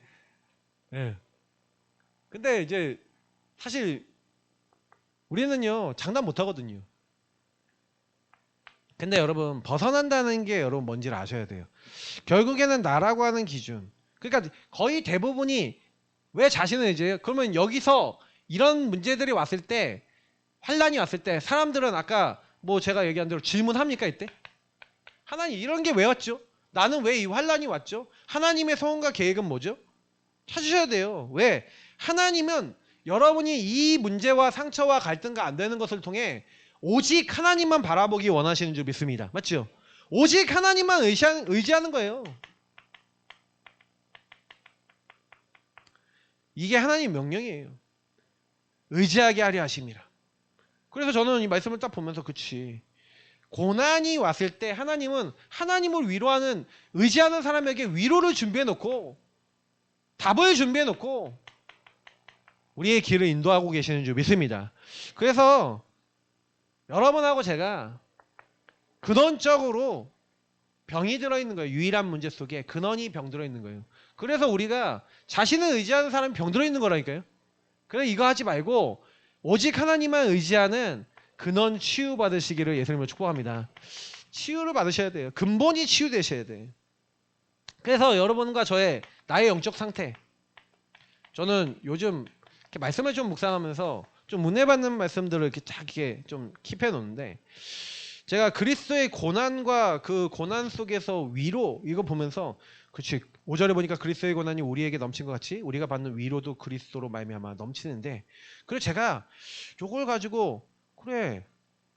예. 근데 이제 사실 우리는요 장담 못 하거든요. 근데 여러분 벗어난다는 게 여러분 뭔지를 아셔야 돼요. 결국에는 나라고 하는 기준. 그러니까 거의 대부분이 왜 자신을 의지해요? 그러면 여기서 이런 문제들이 왔을 때, 환란이 왔을 때 사람들은 아까 뭐 제가 얘기한 대로 질문합니까 이때? 하나님 이런 게 왜 왔죠? 나는 왜 이 환란이 왔죠? 하나님의 소원과 계획은 뭐죠? 찾으셔야 돼요. 왜? 하나님은 여러분이 이 문제와 상처와 갈등과 안 되는 것을 통해 오직 하나님만 바라보기 원하시는 줄 믿습니다. 맞죠? 오직 하나님만 의지하는 거예요. 이게 하나님 명령이에요. 의지하게 하려 하심이라. 그래서 저는 이 말씀을 딱 보면서 그치. 고난이 왔을 때 하나님은 하나님을 위로하는, 의지하는 사람에게 위로를 준비해 놓고 답을 준비해 놓고 우리의 길을 인도하고 계시는 줄 믿습니다. 그래서 여러분하고 제가 근원적으로 병이 들어있는 거예요. 유일한 문제 속에 근원이 병 들어있는 거예요. 그래서 우리가 자신을 의지하는 사람이 병 들어있는 거라니까요. 그래서 이거 하지 말고 오직 하나님만 의지하는 근원 치유 받으시기를 예수님으로 축복합니다. 치유를 받으셔야 돼요. 근본이 치유되셔야 돼요. 그래서 여러분과 저의 나의 영적 상태, 저는 요즘 이렇게 말씀을 좀 묵상하면서 좀 은혜 받는 말씀들을 이렇게 딱 이렇게 좀 킵해 놓는데, 제가 그리스도의 고난과 그 고난 속에서 위로, 이거 보면서 그렇지 5절에 보니까 그리스도의 고난이 우리에게 넘친 것 같이 우리가 받는 위로도 그리스도로 말미암아 넘치는데, 그래서 제가 요걸 가지고 그래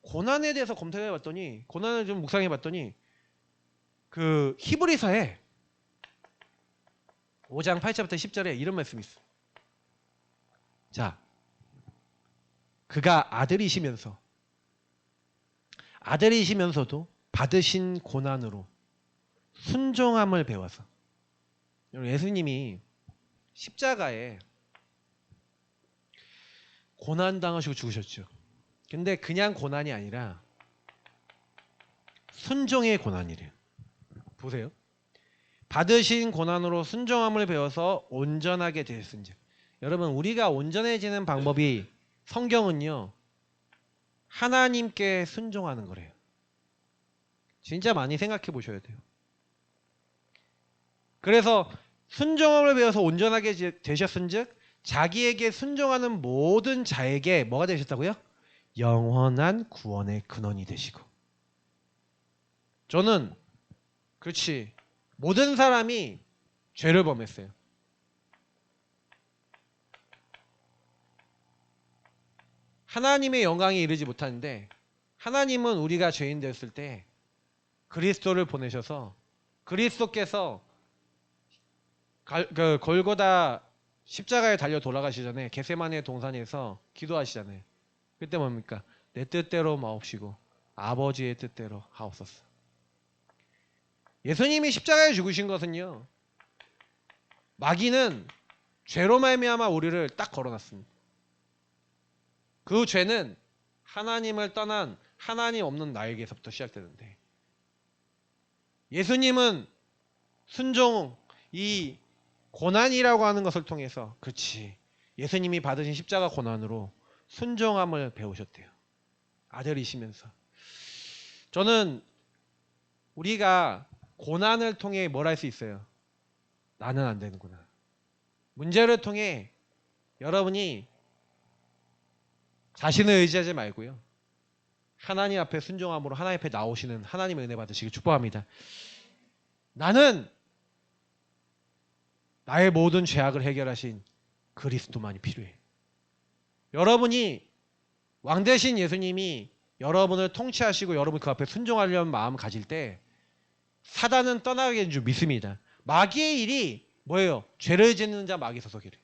고난에 대해서 검색해 봤더니, 고난을 좀 묵상해 봤더니 그 히브리서에 5장 8절부터 10절에 이런 말씀이 있어. 자, 그가 아들이시면서도 받으신 고난으로 순종함을 배워서. 예수님이 십자가에 고난 당하시고 죽으셨죠. 근데 그냥 고난이 아니라 순종의 고난이래요. 보세요. 받으신 고난으로 순종함을 배워서 온전하게 되셨은즉. 여러분 우리가 온전해지는 방법이, 성경은요 하나님께 순종하는 거래요. 진짜 많이 생각해 보셔야 돼요. 그래서 순종함을 배워서 온전하게 되셨은즉 자기에게 순종하는 모든 자에게 뭐가 되셨다고요? 영원한 구원의 근원이 되시고. 저는 그렇지, 모든 사람이 죄를 범했어요. 하나님의 영광에 이르지 못하는데, 하나님은 우리가 죄인 되었을 때 그리스도를 보내셔서, 그리스도께서 골고다 십자가에 달려 돌아가시기 전에 겟세마네 동산에서 기도하시잖아요. 그때 뭡니까? 내 뜻대로 마옵시고 아버지의 뜻대로 하옵소서. 예수님이 십자가에 죽으신 것은요, 마귀는 죄로 말미암아 우리를 딱 걸어놨습니다. 그 죄는 하나님을 떠난 하나님 없는 나에게서부터 시작되는데, 예수님은 순종, 이 고난이라고 하는 것을 통해서, 그렇지, 예수님이 받으신 십자가 고난으로 순종함을 배우셨대요. 아들이시면서. 저는 우리가 고난을 통해 뭘 할 수 있어요? 나는 안 되는구나. 문제를 통해 여러분이 자신을 의지하지 말고요. 하나님 앞에 순종함으로 하나님 앞에 나오시는 하나님의 은혜 받으시길 축복합니다. 나는 나의 모든 죄악을 해결하신 그리스도만이 필요해. 여러분이 왕 대신 예수님이 여러분을 통치하시고 여러분 그 앞에 순종하려는 마음 가질 때 사단은 떠나게 되는 줄 믿습니다. 마귀의 일이 뭐예요? 죄를 짓는 자 마귀 소속이래.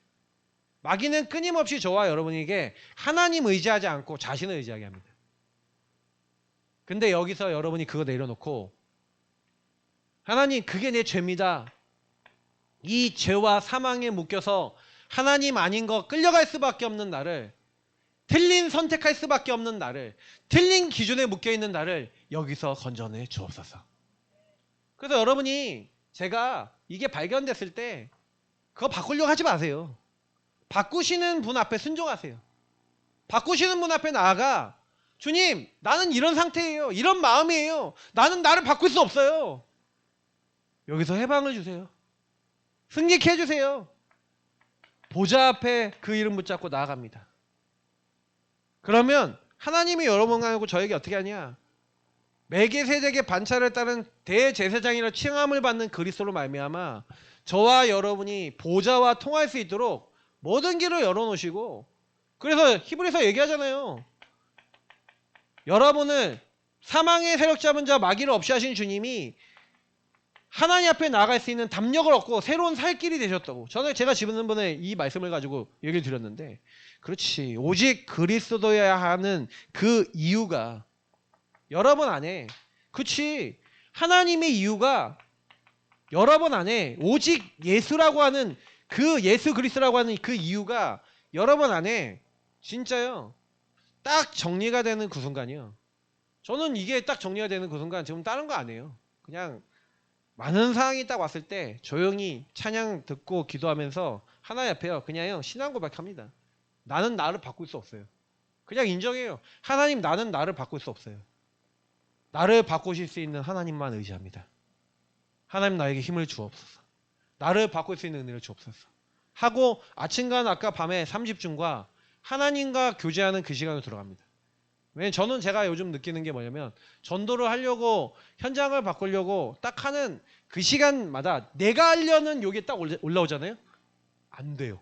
마귀는 끊임없이 저와 여러분에게 하나님 의지하지 않고 자신을 의지하게 합니다. 근데 여기서 여러분이 그거 내려놓고 하나님 그게 내 죄입니다. 이 죄와 사망에 묶여서 하나님 아닌 거 끌려갈 수밖에 없는 나를, 틀린 선택할 수밖에 없는 나를, 틀린 기준에 묶여있는 나를 여기서 건져내 주옵소서. 그래서 여러분이 제가 이게 발견됐을 때 그거 바꾸려고 하지 마세요. 바꾸시는 분 앞에 순종하세요. 바꾸시는 분 앞에 나아가 주님 나는 이런 상태예요. 이런 마음이에요. 나는 나를 바꿀 수 없어요. 여기서 해방을 주세요. 승리케 해주세요. 보좌 앞에 그 이름 붙잡고 나아갑니다. 그러면 하나님이 여러분하고 저에게 어떻게 하냐? 멜기세덱의 반차를 따른 대제사장이라 칭함을 받는 그리스도로 말미암아 저와 여러분이 보좌와 통할 수 있도록 모든 길을 열어놓으시고, 그래서 히브리서 얘기하잖아요. 여러분을 사망의 세력 잡은 자 마귀를 없이 하신 주님이 하나님 앞에 나아갈 수 있는 담력을 얻고 새로운 살 길이 되셨다고. 제가 지난번에 이 말씀을 가지고 얘기를 드렸는데, 그렇지, 오직 그리스도여야 하는 그 이유가 여러분 안에, 그렇지, 하나님의 이유가 여러분 안에, 오직 예수라고 하는 그 예수 그리스도라고 하는 그 이유가 여러분 안에 진짜요 딱 정리가 되는 그 순간이요. 저는 이게 딱 정리가 되는 그 순간 지금 다른 거 안 해요. 그냥 많은 상황이 딱 왔을 때 조용히 찬양 듣고 기도하면서 하나님 앞에요 그냥요 신앙 고백합니다. 나는 나를 바꿀 수 없어요. 그냥 인정해요. 하나님 나는 나를 바꿀 수 없어요. 나를 바꾸실 수 있는 하나님만 의지합니다. 하나님 나에게 힘을 주옵소서. 나를 바꿀 수 있는 은혜를 주옵소서 하고 아침과 낮과 밤에 3집중과 하나님과 교제하는 그 시간으로 들어갑니다. 왜냐면 저는 제가 요즘 느끼는 게 뭐냐면 전도를 하려고 현장을 바꾸려고 딱 하는 그 시간마다 내가 하려는 요게 딱 올라오잖아요. 안 돼요.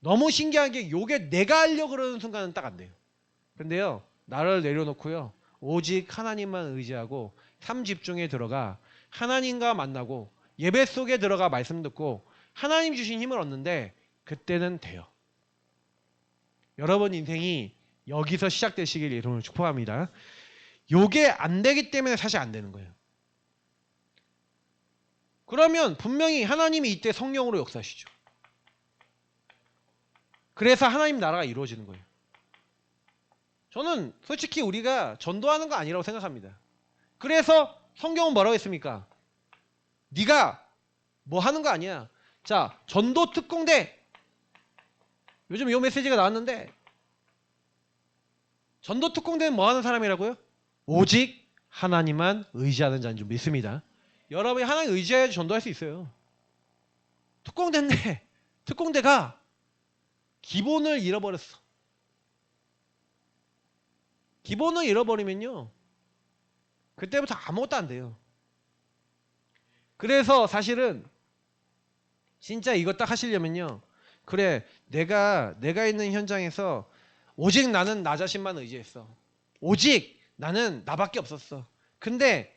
너무 신기한 게 요게 내가 하려고 그러는 순간은 딱 안 돼요. 근데요 나를 내려놓고요 오직 하나님만 의지하고 3집중에 들어가 하나님과 만나고 예배 속에 들어가 말씀 듣고 하나님 주신 힘을 얻는데 그때는 돼요. 여러분 인생이 여기서 시작되시길 이름으로 축복합니다. 요게 안 되기 때문에 사실 안 되는 거예요. 그러면 분명히 하나님이 이때 성령으로 역사하시죠. 그래서 하나님 나라가 이루어지는 거예요. 저는 솔직히 우리가 전도하는 거 아니라고 생각합니다. 그래서 성경은 뭐라고 했습니까? 네가 뭐 하는 거 아니야. 자, 전도 특공대. 요즘 이 메시지가 나왔는데 전도 특공대는 뭐 하는 사람이라고요? 오직 하나님만 의지하는 자인 줄 믿습니다. 여러분이 하나님 의지해야지 전도할 수 있어요. 특공대인데 특공대가 기본을 잃어버렸어. 기본을 잃어버리면요 그때부터 아무것도 안 돼요. 그래서 사실은 진짜 이거 딱 하시려면요 그래 내가 있는 현장에서 오직 나는 나 자신만 의지했어. 오직 나는 나밖에 없었어. 근데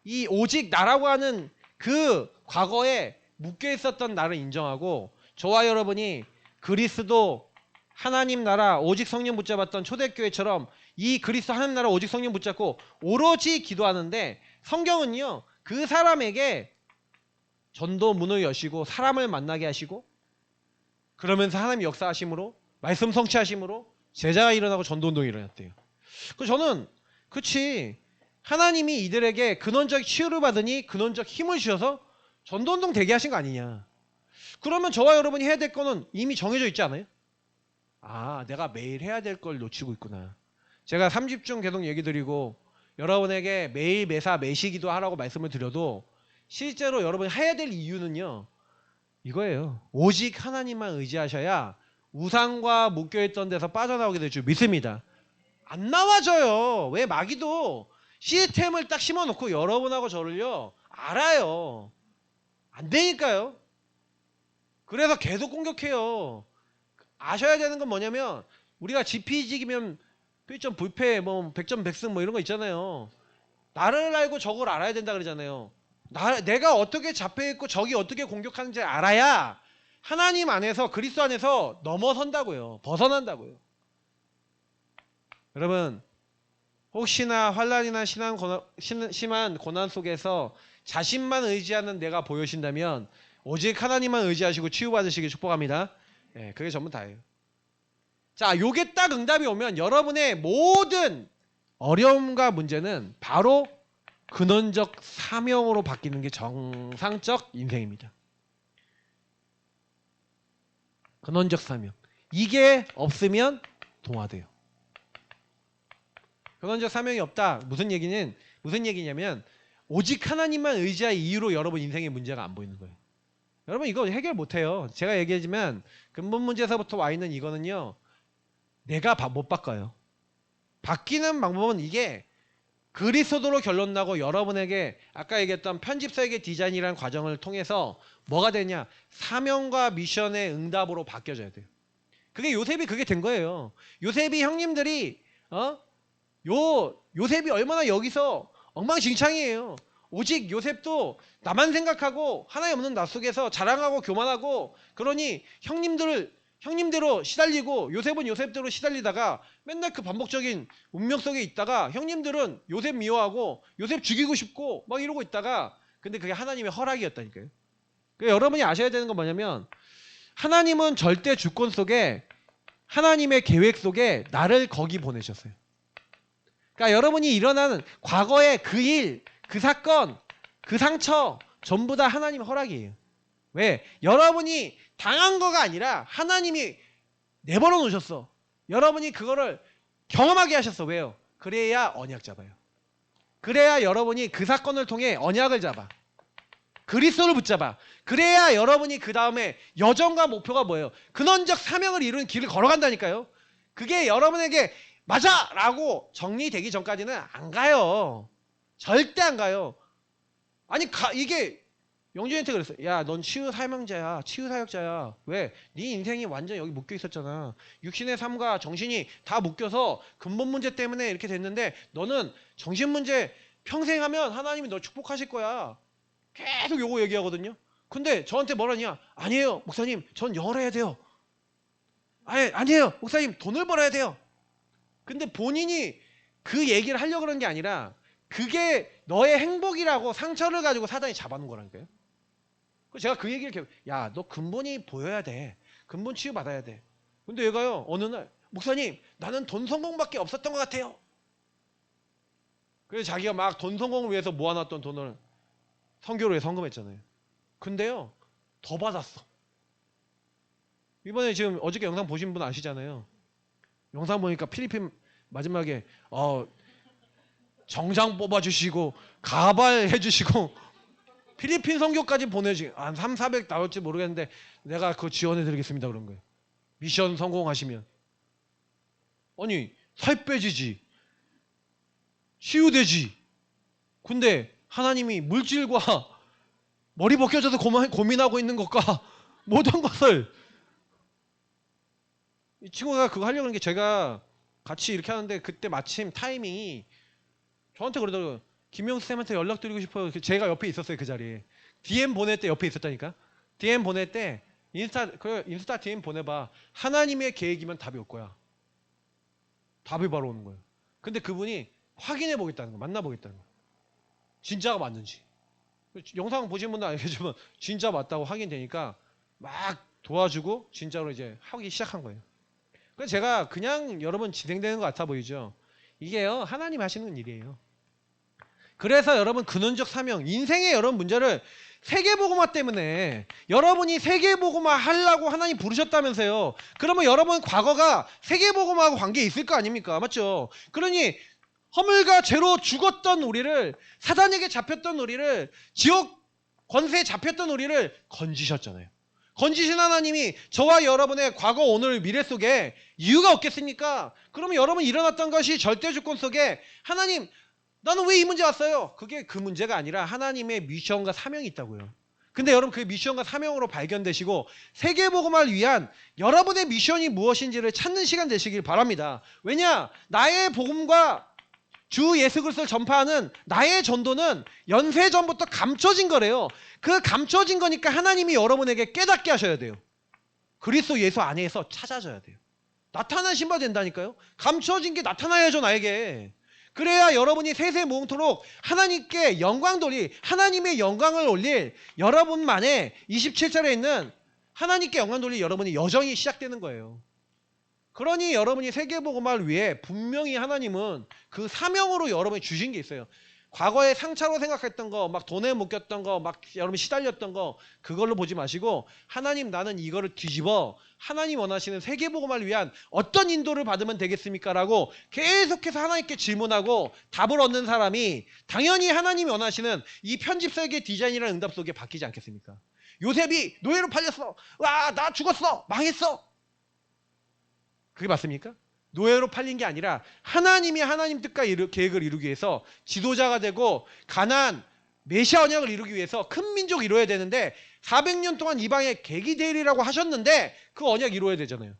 이 오직 나라고 하는 그 과거에 묶여 있었던 나를 인정하고 저와 여러분이 그리스도 하나님 나라 오직 성령 붙잡았던 초대교회처럼 이 그리스도 하나님 나라 오직 성령 붙잡고 오로지 기도하는데 성경은요 그 사람에게 전도 문을 여시고 사람을 만나게 하시고 그러면서 하나님 역사하심으로 말씀 성취하심으로 제자가 일어나고 전도운동이 일어났대요. 그래서 저는 그치 하나님이 이들에게 근원적 치유를 받으니 근원적 힘을 주셔서 전도운동 되게 하신 거 아니냐. 그러면 저와 여러분이 해야 될 거는 이미 정해져 있지 않아요? 아 내가 매일 해야 될 걸 놓치고 있구나. 제가 3집중 계속 얘기 드리고 여러분에게 매일 매사 매시기도 하라고 말씀을 드려도 실제로 여러분이 해야 될 이유는요. 이거예요. 오직 하나님만 의지하셔야 우상과 묶여있던 데서 빠져나오게 될 줄 믿습니다. 안 나와져요. 왜 마귀도 시스템을 딱 심어놓고 여러분하고 저를요. 알아요. 안 되니까요. 그래서 계속 공격해요. 아셔야 되는 건 뭐냐면 우리가 지피지기면 필점 불패 뭐 100점 100승 뭐 이런 거 있잖아요. 나를 알고 적을 알아야 된다 그러잖아요. 내가 어떻게 잡혀있고 적이 어떻게 공격하는지 알아야 하나님 안에서 그리스도 안에서 넘어선다고요. 벗어난다고요. 여러분 혹시나 환난이나 심한 고난 속에서 자신만 의지하는 내가 보여신다면 오직 하나님만 의지하시고 치유받으시길 축복합니다. 네, 그게 전부 다예요. 자, 요게 딱 응답이 오면 여러분의 모든 어려움과 문제는 바로 근원적 사명으로 바뀌는 게 정상적 인생입니다. 근원적 사명. 이게 없으면 동화돼요. 근원적 사명이 없다. 무슨 얘기냐면 오직 하나님만 의지할 이유로 여러분 인생의 문제가 안 보이는 거예요. 여러분 이거 해결 못해요. 제가 얘기하지만 근본 문제에서부터 와 있는 이거는요. 내가 못 바꿔요. 바뀌는 방법은 이게 그리스도로 결론 나고 여러분에게 아까 얘기했던 편집설계 디자인이라는 과정을 통해서 뭐가 되냐? 사명과 미션의 응답으로 바뀌어져야 돼요. 그게 요셉이 그게 된 거예요. 요셉이 형님들이 요셉이 얼마나 여기서 엉망진창이에요. 오직 요셉도 나만 생각하고 하나님 없는 나 속에서 자랑하고 교만하고 그러니 형님대로 시달리고 요셉은 요셉대로 시달리다가 맨날 그 반복적인 운명 속에 있다가 형님들은 요셉 미워하고 요셉 죽이고 싶고 막 이러고 있다가 근데 그게 하나님의 허락이었다니까요. 그러니까 여러분이 아셔야 되는 건 뭐냐면 하나님은 절대 주권 속에 하나님의 계획 속에 나를 거기 보내셨어요. 그러니까 여러분이 일어나는 과거의 그 일, 그 사건, 그 상처 전부 다 하나님의 허락이에요. 왜? 여러분이 당한 거가 아니라 하나님이 내버려 놓으셨어. 여러분이 그거를 경험하게 하셨어. 왜요? 그래야 언약 잡아요. 그래야 여러분이 그 사건을 통해 언약을 잡아. 그리스도를 붙잡아. 그래야 여러분이 그 다음에 여정과 목표가 뭐예요? 근원적 사명을 이루는 길을 걸어간다니까요. 그게 여러분에게 맞아! 라고 정리되기 전까지는 안 가요. 절대 안 가요. 아니 이게 영준이한테 그랬어. 야, 넌 치유사명자야. 치유사역자야. 왜? 네 인생이 완전 여기 묶여 있었잖아. 육신의 삶과 정신이 다 묶여서 근본 문제 때문에 이렇게 됐는데 너는 정신 문제 평생 하면 하나님이 너 축복하실 거야. 계속 요거 얘기하거든요. 근데 저한테 뭐라냐? 아니에요. 목사님, 전 영어를 해야 돼요. 아니에요. 목사님, 돈을 벌어야 돼요. 근데 본인이 그 얘기를 하려고 그런 게 아니라 그게 너의 행복이라고 상처를 가지고 사단이 잡아놓은 거라니까요. 제가 그 얘기를 계속 야, 너 근본이 보여야 돼. 근본 치유 받아야 돼. 근데 얘가요 어느 날 목사님 나는 돈 성공밖에 없었던 것 같아요. 그래서 자기가 막 돈 성공을 위해서 모아놨던 돈을 선교로 해 헌금했잖아요. 근데요 더 받았어. 이번에 지금 어저께 영상 보신 분 아시잖아요. 영상 보니까 필리핀 마지막에 정장 뽑아주시고 가발 해주시고 필리핀 선교까지 보내주시고 한 300-400 나올지 모르겠는데 내가 그거 지원해드리겠습니다 그런 거예요. 미션 성공하시면. 아니 살 빼지지 치유되지. 근데 하나님이 물질과 머리 벗겨져서 고민하고 있는 것과 모든 것을 이 친구가 그거 하려고 하는 게 제가 같이 이렇게 하는데 그때 마침 타이밍이 저한테 그러더라고요. 김명수 쌤한테 연락드리고 싶어요. 제가 옆에 있었어요. 그 자리에. DM 보낼 때 옆에 있었다니까. DM 보낼 때 인스타 DM 보내봐. 하나님의 계획이면 답이 올 거야. 답이 바로 오는 거예요. 근데 그분이 확인해 보겠다는 거. 만나보겠다는 거. 진짜가 맞는지. 영상 보신 분도 알겠지만 진짜 맞다고 확인되니까 막 도와주고 진짜로 이제 하기 시작한 거예요. 그래서 제가 그냥 여러분 진행되는 것 같아 보이죠. 이게요 하나님 하시는 일이에요. 그래서 여러분 근원적 사명 인생의 여러분 문제를 세계복음화 때문에 여러분이 세계복음화 하려고 하나님 부르셨다면서요. 그러면 여러분 과거가 세계복음화하고 관계 있을 거 아닙니까? 맞죠? 그러니 허물과 죄로 죽었던 우리를 사단에게 잡혔던 우리를 지옥 권세에 잡혔던 우리를 건지셨잖아요. 건지신 하나님이 저와 여러분의 과거, 오늘, 미래 속에 이유가 없겠습니까? 그러면 여러분이 일어났던 것이 절대 주권 속에 하나님, 나는 왜 이 문제 왔어요? 그게 그 문제가 아니라 하나님의 미션과 사명이 있다고요. 근데 여러분 그 미션과 사명으로 발견되시고 세계복음을 위한 여러분의 미션이 무엇인지를 찾는 시간 되시길 바랍니다. 왜냐? 나의 복음과 주 예수 그리스도를 전파하는 나의 전도는 연세전부터 감춰진 거래요. 그 감춰진 거니까 하나님이 여러분에게 깨닫게 하셔야 돼요. 그리스도 예수 안에서 찾아져야 돼요. 나타나신 바 된다니까요. 감춰진 게 나타나야죠, 나에게. 그래야 여러분이 세세모음토록 하나님께 영광 돌릴, 하나님의 영광을 올릴 여러분만의 27절에 있는 하나님께 영광 돌릴 여러분이 여정이 시작되는 거예요. 그러니 여러분이 세계복음을 위해 분명히 하나님은 그 사명으로 여러분이 주신 게 있어요. 과거에 상처로 생각했던 거, 막 돈에 묶였던 거, 막 여러분 시달렸던 거, 그걸로 보지 마시고 하나님, 나는 이거를 뒤집어 하나님 원하시는 세계복음을 위한 어떤 인도를 받으면 되겠습니까? 라고 계속해서 하나님께 질문하고 답을 얻는 사람이 당연히 하나님이 원하시는 이 편집설계 디자인이라는 응답 속에 바뀌지 않겠습니까? 요셉이 노예로 팔렸어. 와, 나 죽었어. 망했어. 그게 맞습니까? 노예로 팔린 게 아니라 하나님이 하나님 뜻과 계획을 이루기 위해서 지도자가 되고 가나안 메시아 언약을 이루기 위해서 큰 민족을 이루어야 되는데 400년 동안 이방에 객이 되리라고 하셨는데 그 언약 이루어야 되잖아요.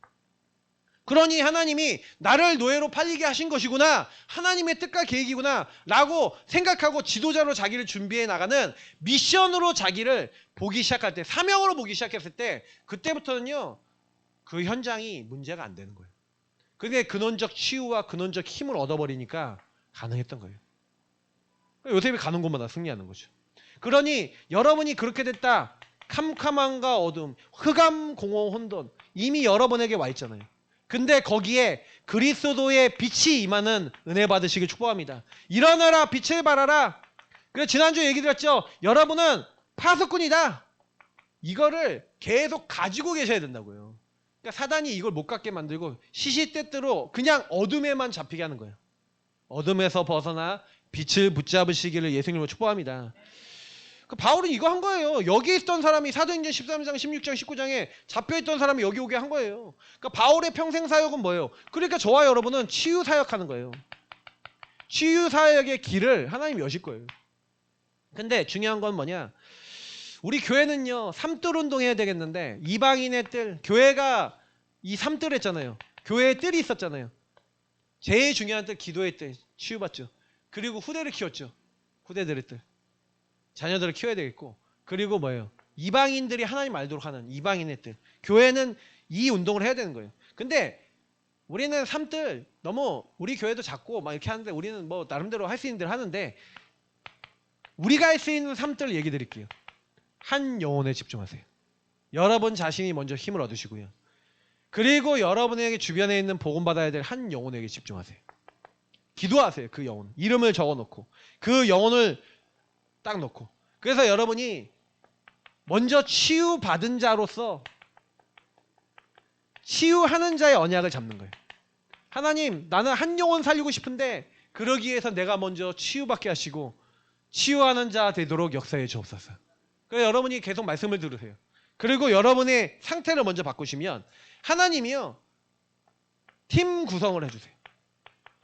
그러니 하나님이 나를 노예로 팔리게 하신 것이구나, 하나님의 뜻과 계획이구나 라고 생각하고 지도자로 자기를 준비해 나가는 미션으로 자기를 보기 시작할 때, 사명으로 보기 시작했을 때 그때부터는요 그 현장이 문제가 안 되는 거예요. 그게 근원적 치유와 근원적 힘을 얻어버리니까 가능했던 거예요. 요셉이 가는 곳마다 승리하는 거죠. 그러니 여러분이 그렇게 됐다. 캄캄함과 어둠, 흑암, 공허, 혼돈 이미 여러분에게 와 있잖아요. 근데 거기에 그리스도의 빛이 임하는 은혜 받으시길 축복합니다. 일어나라, 빛을 발하라. 그래서 지난주에 얘기 드렸죠. 여러분은 파수꾼이다. 이거를 계속 가지고 계셔야 된다고요. 그러니까 사단이 이걸 못 갖게 만들고 시시때때로 그냥 어둠에만 잡히게 하는 거예요. 어둠에서 벗어나 빛을 붙잡으시기를 예수님으로 축복합니다. 그 바울은 이거 한 거예요. 여기 있던 사람이 사도행전 13장, 16장, 19장에 잡혀있던 사람이 여기 오게 한 거예요. 그러니까 바울의 평생 사역은 뭐예요? 그러니까 저와 여러분은 치유 사역하는 거예요. 치유 사역의 길을 하나님이 여실 거예요. 근데 중요한 건 뭐냐? 우리 교회는요 삼뜰 운동해야 되겠는데 이방인의 뜰, 교회가 이 삼뜰 했잖아요. 교회의 뜰이 있었잖아요. 제일 중요한 뜰, 기도의 뜰, 치유받죠. 그리고 후대를 키웠죠. 후대들의 뜰, 자녀들을 키워야 되겠고, 그리고 뭐예요? 이방인들이 하나님 알도록 하는 이방인의 뜰. 교회는 이 운동을 해야 되는 거예요. 근데 우리는 삼뜰 너무, 우리 교회도 작고 막 이렇게 하는데 우리는 뭐 나름대로 할 수 있는 대로 하는데, 우리가 할 수 있는 삼뜰 얘기 드릴게요. 한 영혼에 집중하세요. 여러분 자신이 먼저 힘을 얻으시고요. 그리고 여러분에게 주변에 있는 복음 받아야 될 한 영혼에게 집중하세요. 기도하세요. 그 영혼 이름을 적어놓고 그 영혼을 딱 놓고, 그래서 여러분이 먼저 치유받은 자로서 치유하는 자의 언약을 잡는 거예요. 하나님, 나는 한 영혼 살리고 싶은데 그러기 위해서 내가 먼저 치유받게 하시고 치유하는 자 되도록 역사해 주옵소서. 그래서 여러분이 계속 말씀을 들으세요. 그리고 여러분의 상태를 먼저 바꾸시면 하나님이요 팀 구성을 해주세요.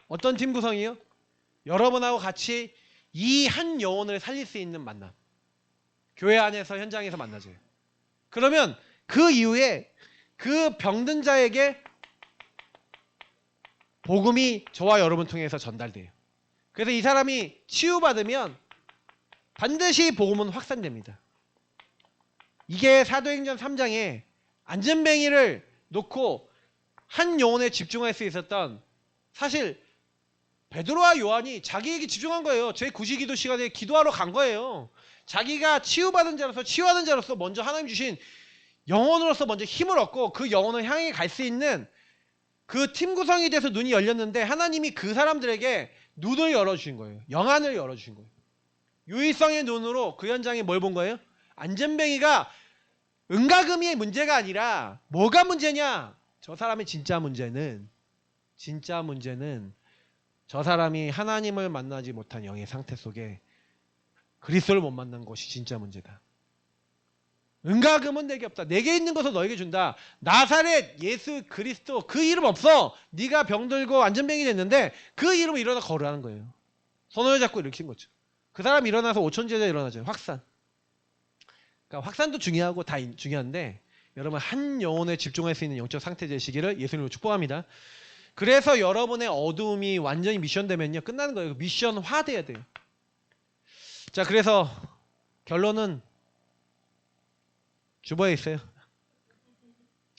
어떤 팀 구성이요? 여러분하고 같이 이 한 영혼을 살릴 수 있는 만남, 교회 안에서 현장에서 만나줘요. 그러면 그 이후에 그 병든 자에게 복음이 저와 여러분 통해서 전달돼요. 그래서 이 사람이 치유받으면 반드시 복음은 확산됩니다. 이게 사도행전 3장에 안전뱅이를 놓고 한 영혼에 집중할 수 있었던, 사실 베드로와 요한이 자기에게 집중한 거예요. 제9시기도 시간에 기도하러 간 거예요. 자기가 치유받은 자로서, 치유하는 자로서 먼저 하나님 주신 영혼으로서 먼저 힘을 얻고 그 영혼을 향해 갈 수 있는 그 팀 구성이 돼서 눈이 열렸는데, 하나님이 그 사람들에게 눈을 열어주신 거예요. 영안을 열어주신 거예요. 유의성의 눈으로 그 현장에 뭘 본 거예요? 안전뱅이가 은가금이의 문제가 아니라 뭐가 문제냐? 저 사람의 진짜 문제는 저 사람이 하나님을 만나지 못한 영의 상태 속에 그리스도를 못 만난 것이 진짜 문제다. 은과 금은 내게 없다. 내게 있는 것을 너에게 준다. 나사렛 예수 그리스도 그 이름 없어. 네가 병들고 안전병이 됐는데 그 이름을 일어나 걸으라는 거예요. 손을 잡고 일으킨 거죠. 그 사람 일어나서 5천 제자 일어나죠. 확산. 그러니까 확산도 중요하고 다 중요한데 여러분 한 영혼에 집중할 수 있는 영적 상태 되시기를 예수님으로 축복합니다. 그래서 여러분의 어두움이 완전히 미션되면요. 끝나는 거예요. 미션화 돼야 돼요. 자, 그래서 결론은 주보에 있어요.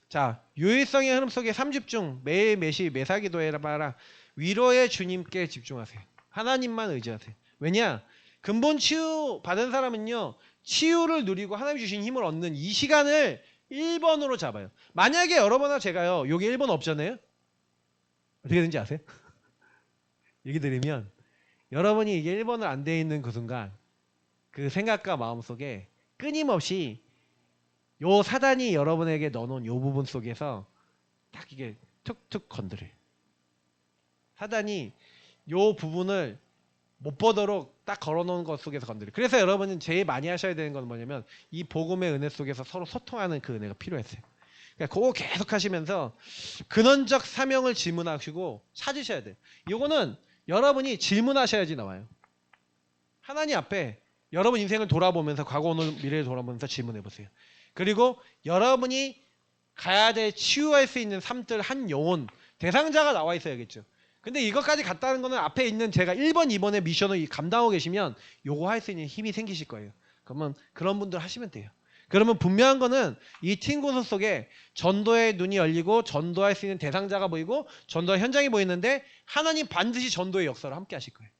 자, 유일성의 흐름 속에 3집중 매일 매시 매사기도해봐라. 위로의 주님께 집중하세요. 하나님만 의지하세요. 왜냐? 근본 치유 받은 사람은요. 치유를 누리고 하나님 주신 힘을 얻는 이 시간을 1번으로 잡아요. 만약에 여러분과 제가요. 여기 1번 없잖아요. 어떻게 되는지 아세요? 얘기 드리면 여러분이 이게 1번을 안 돼 있는 그 순간 그 생각과 마음 속에 끊임없이 요 사단이 여러분에게 넣어놓은 요 부분 속에서 딱 이게 툭툭 건드려요. 사단이 요 부분을 못 보도록 딱 걸어놓은 것 속에서 건드려요. 그래서 여러분은 제일 많이 하셔야 되는 건 뭐냐면 이 복음의 은혜 속에서 서로 소통하는 그 은혜가 필요했어요. 그러니까 그거 계속 하시면서 근원적 사명을 질문하시고 찾으셔야 돼요. 이거는 여러분이 질문하셔야지 나와요. 하나님 앞에 여러분 인생을 돌아보면서 과거 오늘 미래를 돌아보면서 질문해보세요. 그리고 여러분이 가야 될 치유할 수 있는 삶들 한 영혼 대상자가 나와 있어야겠죠. 근데 이것까지 갔다는 거는 앞에 있는 제가 1번, 2번의 미션을 감당하고 계시면 요거 할 수 있는 힘이 생기실 거예요. 그러면 그런 분들 하시면 돼요. 그러면 분명한 거는 이 팀 고소 속에 전도의 눈이 열리고 전도할 수 있는 대상자가 보이고 전도의 현장이 보이는데 하나님 반드시 전도의 역사를 함께 하실 거예요.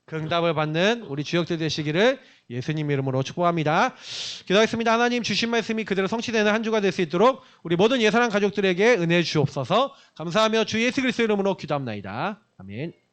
그 응답을 받는 우리 주역들 되시기를 예수님 이름으로 축복합니다. 기도하겠습니다. 하나님 주신 말씀이 그대로 성취되는 한 주가 될 수 있도록 우리 모든 예사랑 가족들에게 은혜 주옵소서. 감사하며 주 예수 그리스도 이름으로 기도합나이다. 아멘.